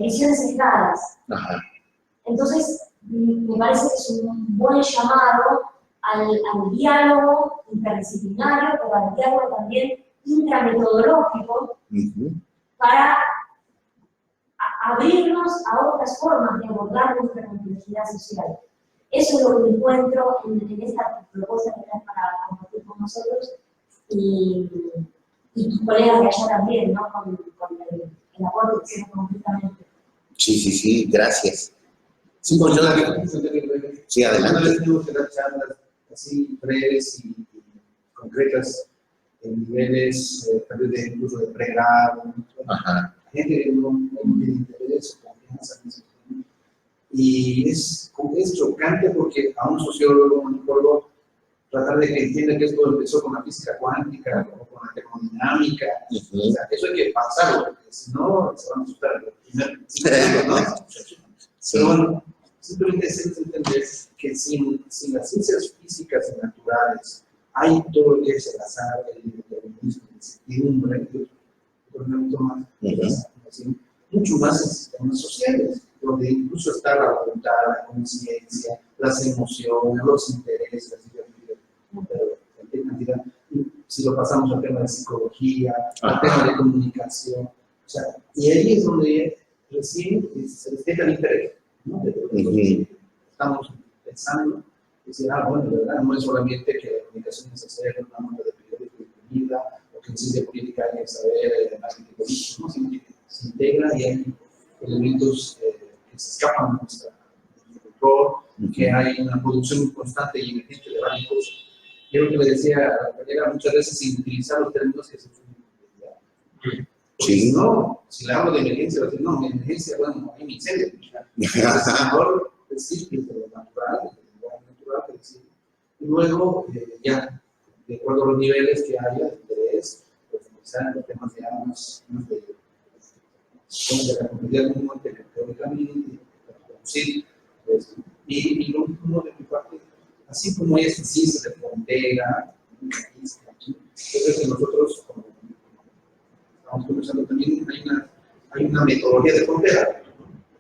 visiones sesgadas. Entonces, me parece que es un buen llamado al diálogo interdisciplinario, pero al diálogo también intrametodológico, para abrirnos a otras formas de abordar nuestra complejidad social. Eso es lo que encuentro en esta propuesta que tenés para compartir con nosotros y tus colegas de allá también, ¿no? Con el aporte que hicieron completamente. Sí, gracias. Sí, pues sí, adelante. Tenemos que dar charlas así breves y concretas en niveles tal vez de incluso de pregrado, gente que no tiene interés o confianza en eso. Y es chocante porque a un sociólogo, un antropólogo, tratar de que entienda que esto empezó con la física cuántica o con la termodinámica. O sea, eso hay que pasarlo, porque si no, se van a asustar en los primeros 5 minutos, ¿no? Pero bueno, simplemente es entender que sin las ciencias físicas y naturales hay todo lo que es el azar, el determinismo, la incertidumbre, mucho más en sistemas sociales, donde incluso está la voluntad, la conciencia, las emociones, los intereses, si lo pasamos al tema de psicología, al tema de comunicación, o sea, y ahí es donde recién se les deja el interés, ¿no? Estamos pensando, decir, bueno, de verdad, no es solamente que la comunicación es hacer una nota de periódico de vida, o que en ciencia política hay que saber marketing político, ¿no? Sino que se integra y hay elementos que se escapan de nuestro control, que hay una producción constante y emergente de varias cosas. Yo lo que le decía a la compañera, muchas veces sin utilizar los términos que se utilizan. Sí. No, si le hablo de emergencia, va a decir, no, mi emergencia, bueno, hay un incendio. Mejor decir que lo natural, y luego, ya, de acuerdo a los niveles que haya de interés, pues empezar en los temas de armas, de la comunidad común, teóricamente, producir, pues, y lo último de mi parte, así como hay estas ciencias de frontera, yo creo que nosotros, como estamos conversando también, hay una metodología de frontera,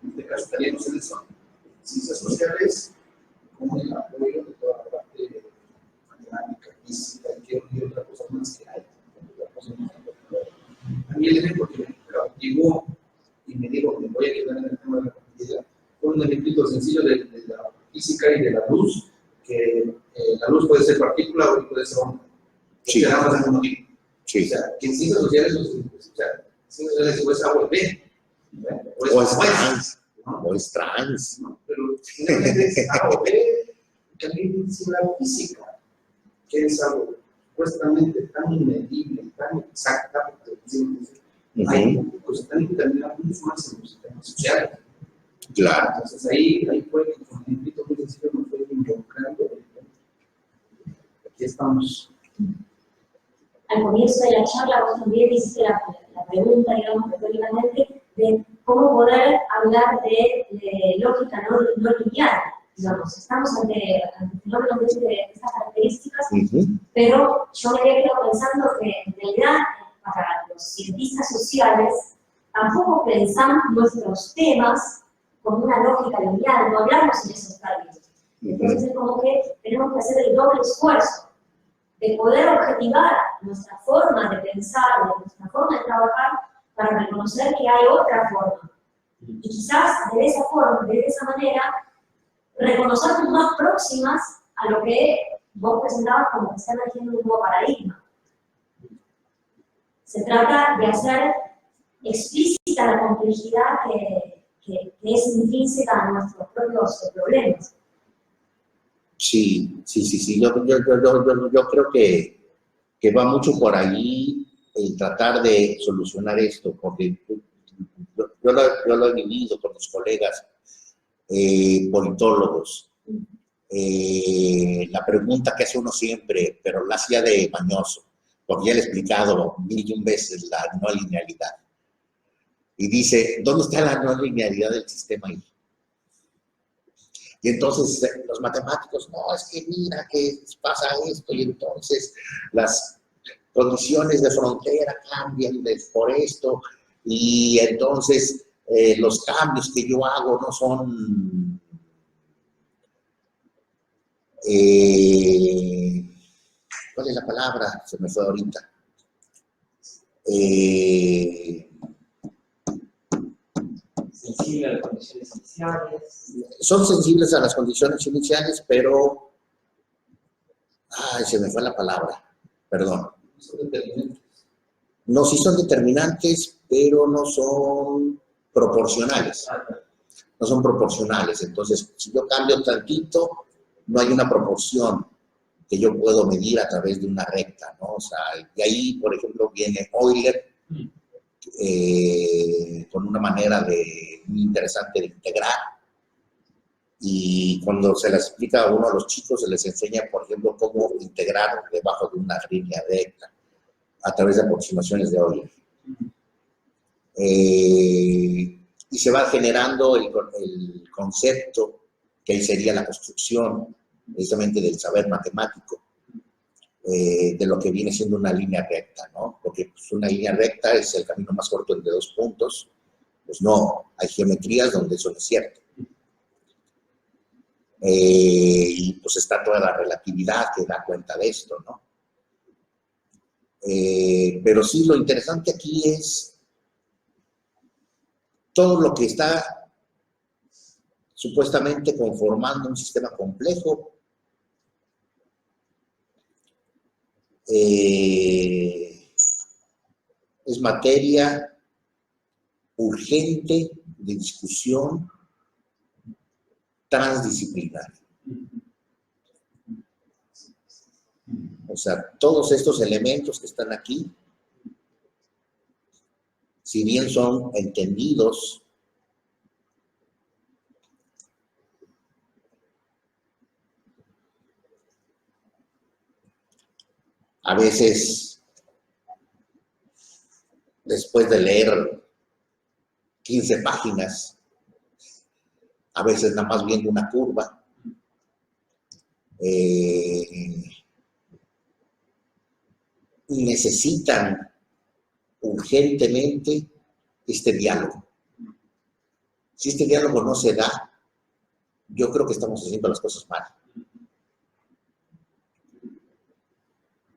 en este caso estaríamos en eso, ciencias sociales, como el apoyo de toda la parte matemática, física, y otras cosas más que hay. A mí el ejemplo que me cautivó y me dijo que me voy a quedar en el tema de la complejidad fue un ejemplo sencillo de la física y de la luz, que la luz puede ser partícula o puede ser onda. Sí. Ambas al mismo tiempo. Sí. O sea, que en ciencias sociales, ciencias sociales o es A o es B. O es trans. ¿No? O es trans. ¿No? Pero finalmente es A o B, también es la física, que es algo supuestamente tan inmedible, tan exacta, hay cosas tan determinadas mucho más en los sistemas sociales. Claro. Entonces ahí fue que con un ejemplo muy sencillo nos fue involucrando Aquí estamos. Al comienzo de la charla vos también hiciste la pregunta, digamos, retóricamente, de cómo poder hablar de lógica no lineal. Digamos, estamos ante fenómenos de estas características, pero yo me había quedado pensando que en realidad para los cientistas sociales tampoco pensamos nuestros temas con una lógica lineal, no hablamos en esos términos. Entonces es como que tenemos que hacer el doble esfuerzo de poder objetivar nuestra forma de pensar, nuestra forma de trabajar, para reconocer que hay otra forma. Y quizás de esa forma, de esa manera, reconocernos más próximas a lo que vos presentabas como que está emergiendo un nuevo paradigma. Se trata de hacer explícita la complejidad que es intrínseca a nuestros propios problemas. Sí. Yo creo que va mucho por ahí el tratar de solucionar esto, porque yo lo he vivido con mis colegas politólogos. La pregunta que hace uno siempre, pero la hacía de mañoso, porque ya le he explicado 1001 veces la no linealidad. Y dice, ¿dónde está la no linealidad del sistema ahí? Y entonces los matemáticos, no, es que mira que pasa esto, y entonces las condiciones de frontera cambian por esto, y entonces los cambios que yo hago no son... ¿cuál es la palabra? Se me fue ahorita. Sensible a las condiciones iniciales. Son sensibles a las condiciones iniciales, pero... Ay, se me fue la palabra. Perdón. Son determinantes. No, sí son determinantes, pero no son proporcionales. No son proporcionales. Entonces, si yo cambio tantito, no hay una proporción que yo puedo medir a través de una recta, ¿no? O sea, de ahí, por ejemplo, viene Euler con una manera muy interesante de integrar. Y cuando se les explica a uno a los chicos, se les enseña, por ejemplo, cómo integrar debajo de una línea recta a través de aproximaciones de Euler. Y se va generando el concepto, que ahí sería la construcción precisamente del saber matemático, de lo que viene siendo una línea recta, ¿no? Porque pues, una línea recta es el camino más corto entre dos puntos. Pues no, hay geometrías donde eso no es cierto. Y pues está toda la relatividad que da cuenta de esto, ¿no? Pero sí, lo interesante aquí es todo lo que está supuestamente conformando un sistema complejo, es materia urgente de discusión transdisciplinaria. O sea, todos estos elementos que están aquí, si bien son entendidos a veces, después de leer 15 páginas, a veces nada más viendo una curva, necesitan urgentemente este diálogo. Si este diálogo no se da, yo creo que estamos haciendo las cosas mal.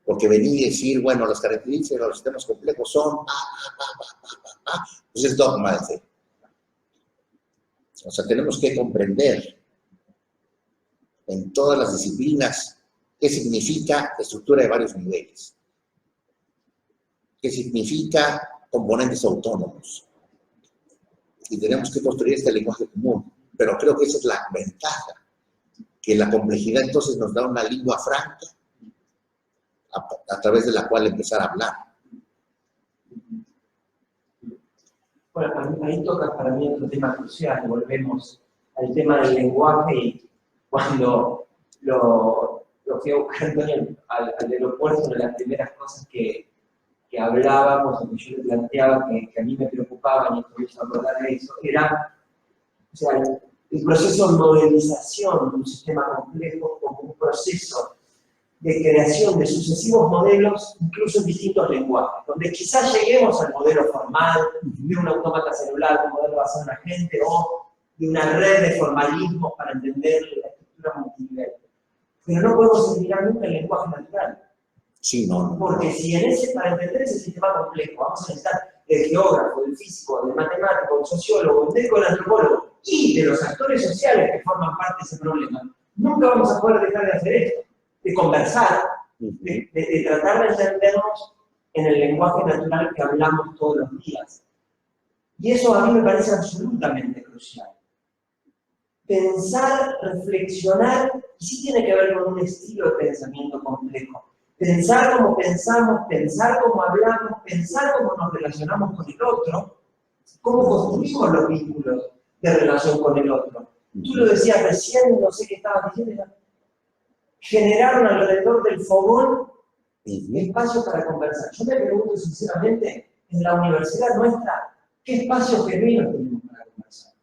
Porque venir y decir, bueno, las características de los sistemas complejos son pues es dogma de fe. O sea, tenemos que comprender en todas las disciplinas qué significa estructura de varios niveles, qué significa componentes autónomos. Y tenemos que construir este lenguaje común. Pero creo que esa es la ventaja, que la complejidad entonces nos da una lengua franca a través de la cual empezar a hablar. Bueno, ahí toca para mí otro tema crucial. Volvemos al tema del lenguaje y cuando lo fui a buscar Antonio al aeropuerto, una de las primeras cosas que hablábamos, o que yo le planteaba, que a mí me preocupaban, y esto me hizo acordar de eso, era, o sea, el proceso de modelización de un sistema complejo como un proceso de creación de sucesivos modelos, incluso en distintos lenguajes, donde quizás lleguemos al modelo formal de un autómata celular, un modelo basado en la gente, o de una red de formalismos para entender la estructura multinivel. Pero no podemos eliminar nunca el lenguaje natural. Sí, no. Porque si para entender ese sistema complejo vamos a necesitar del geógrafo, del físico, del matemático, del sociólogo, del médico, del antropólogo y de los actores sociales que forman parte de ese problema, nunca vamos a poder dejar de hacer esto, de conversar, de tratar de entendernos en el lenguaje natural que hablamos todos los días. Y eso a mí me parece absolutamente crucial. Pensar, reflexionar, y sí tiene que ver con un estilo de pensamiento complejo. Pensar como pensamos, pensar como hablamos, pensar cómo nos relacionamos con el otro, cómo construimos los vínculos de relación con el otro. Tú lo decías recién, no sé qué estabas diciendo, generaron alrededor del fogón espacio para conversar. Yo me pregunto sinceramente, en la universidad nuestra, ¿qué espacios genuinos tenemos para conversar?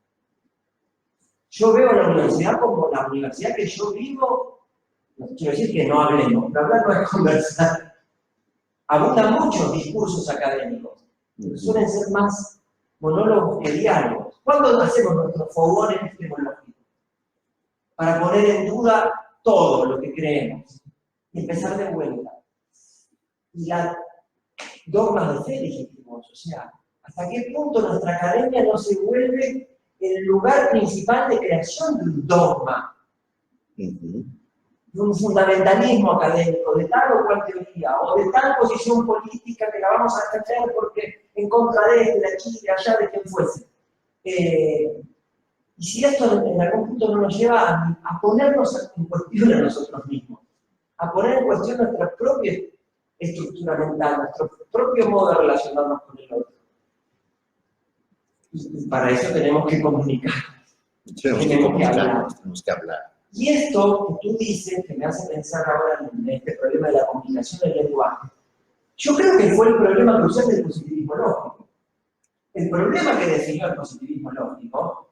Yo veo la universidad como la universidad que yo vivo. No quiero decir que no hablemos, pero hablar no es conversar. Abundan muchos discursos académicos, pero suelen ser más monólogos que diálogos. ¿Cuándo hacemos nuestros fogones epistemológicos? Para poner en duda todo lo que creemos y empezar de vuelta. Y las dogmas de fe, dijimos, o sea, ¿hasta qué punto nuestra academia no se vuelve el lugar principal de creación de un dogma? De un fundamentalismo académico, de tal o cual teoría, o de tal posición política que la vamos a defender porque en contra de este, de aquí, de allá, de quien fuese. Y si esto en algún punto no nos lleva a ponernos en cuestión a nosotros mismos, a poner en cuestión nuestra propia estructura mental, nuestro propio modo de relacionarnos con el otro. Y para eso tenemos que comunicarnos. Tenemos que hablar. Y esto que tú dices, que me hace pensar ahora en este problema de la comunicación del lenguaje, yo creo que fue el problema crucial del positivismo lógico. El problema que definió el positivismo lógico,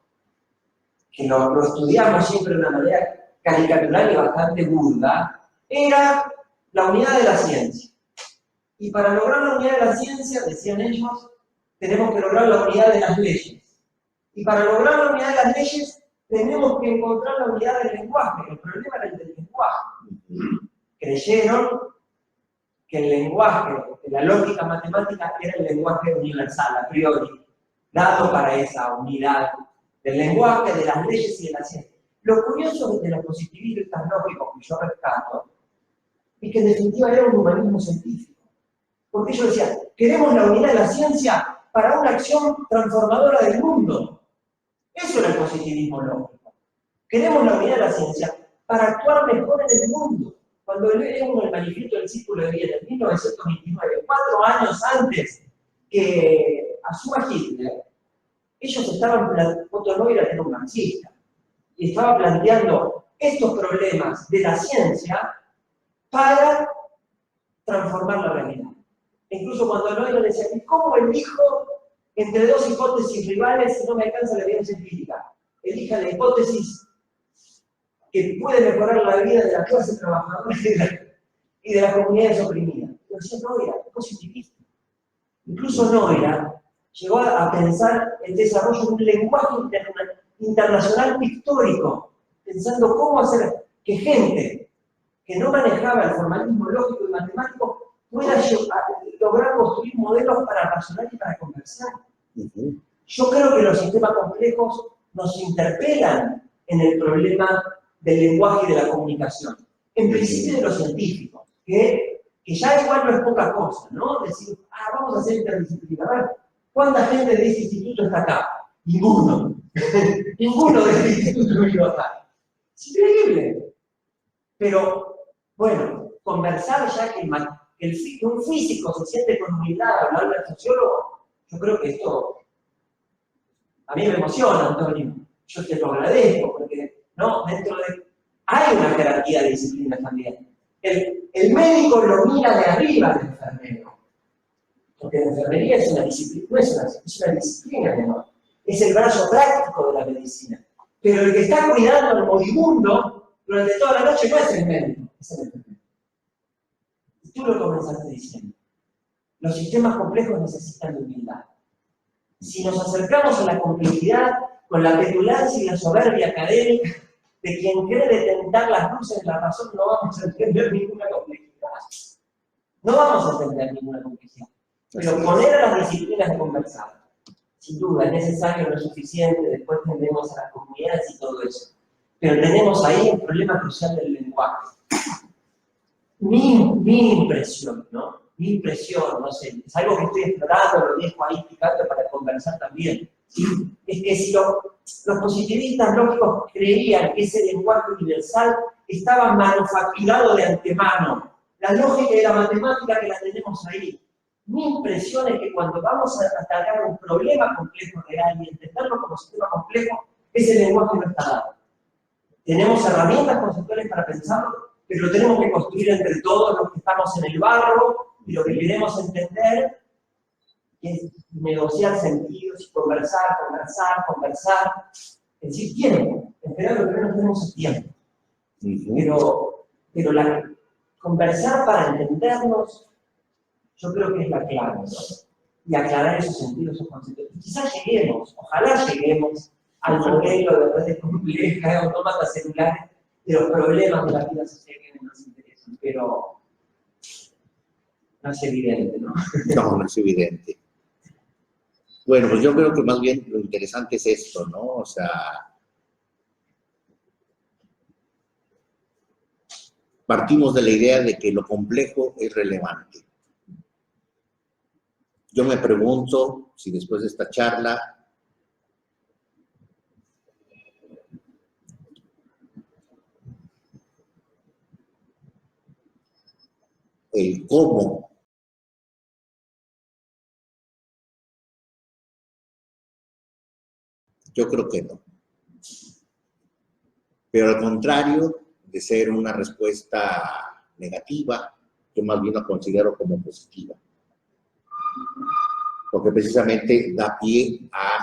que lo estudiamos siempre de una manera caricatural y bastante burda, era la unidad de la ciencia. Y para lograr la unidad de la ciencia, decían ellos, tenemos que lograr la unidad de las leyes. Y para lograr la unidad de las leyes, tenemos que encontrar la unidad del lenguaje. El problema era el del lenguaje. Creyeron que el lenguaje, que la lógica matemática era el lenguaje universal, a priori, dado para esa unidad del lenguaje, de las leyes y de la ciencia. Lo curioso de los positivistas lógicos que yo rescato es que en definitiva era un humanismo científico. Porque ellos decían, queremos la unidad de la ciencia para una acción transformadora del mundo. Eso era el positivismo lógico. Queremos la unidad de la ciencia para actuar mejor en el mundo. Cuando leemos el manifiesto del Círculo de Viena en 1929, 4 años antes que asuma Hitler, ellos estaban, Otto Neurath era un marxista, y estaba planteando estos problemas de la ciencia para transformar la realidad. Incluso cuando Neurath decía, ¿cómo elijo entre dos hipótesis rivales si no me alcanza la evidencia científica? Elija la hipótesis que puede mejorar la vida de la clase trabajadora y de las comunidades oprimidas. Lo decía Neurath, positivista. Incluso Neurath llegó a pensar el desarrollo de un lenguaje internacional pictórico, pensando cómo hacer que gente que no manejaba el formalismo lógico y matemático pueda lograr construir modelos para razonar y para conversar. Yo creo que los sistemas complejos nos interpelan en el problema del lenguaje y de la comunicación. En principio de lo científico, que ya igual no es poca cosa, ¿no? Decir, vamos a hacer interdisciplinar. ¿Cuánta gente de este instituto está acá? Ninguno. Ninguno de este instituto vino acá. Es increíble. Pero, bueno, conversar ya que un físico se siente con humildad hablar del sociólogo, yo creo que esto a mí me emociona, Antonio. Yo te lo agradezco, porque ¿no? Dentro de Hay una jerarquía de disciplinas también. El médico lo mira de arriba al enfermero. Porque la enfermería es una disciplina, no es una disciplina menor. Es el brazo práctico de la medicina. Pero el que está cuidando al moribundo durante toda la noche no es el médico, es el enfermero. Y tú lo comenzaste diciendo. Los sistemas complejos necesitan de humildad. Si nos acercamos a la complejidad con la petulancia y la soberbia académica de quien cree detentar las luces de la razón, no vamos a entender ninguna complejidad. No vamos a entender ninguna complejidad. Pero poner a las disciplinas de conversar, sin duda, es necesario, no es suficiente, después tendremos a las comunidades y todo eso. Pero tenemos ahí el problema crucial del lenguaje. Mi impresión, ¿no? Mi impresión, no sé, es algo que estoy explorando, lo dejo ahí picando para conversar también. Es que si los positivistas lógicos creían que ese lenguaje universal estaba manufacturado de antemano, la lógica y la matemática que la tenemos ahí. Mi impresión es que cuando vamos a atacar un problema complejo real y entenderlo como sistema complejo, ese lenguaje no está dado. Tenemos herramientas conceptuales para pensarlo, pero lo tenemos que construir entre todos los que estamos en el barro y lo que queremos entender es negociar sentidos y conversar. Es decir, tiempo. En general lo que no tenemos es tiempo. Pero conversar para entendernos, yo creo que es la clave, ¿no? Y aclarar esos sentidos, esos conceptos. Y quizás lleguemos, ojalá lleguemos al modelo de redes complejas, de autómatas celulares, de los problemas de la vida social que nos interesan, pero no es evidente, ¿no? No, no es evidente. Bueno, pues yo creo que más bien lo interesante es esto, ¿no? O sea, partimos de la idea de que lo complejo es relevante. Yo me pregunto si después de esta charla el cómo yo creo que no. Pero al contrario de ser una respuesta negativa, yo más bien la considero como positiva. Porque precisamente da pie a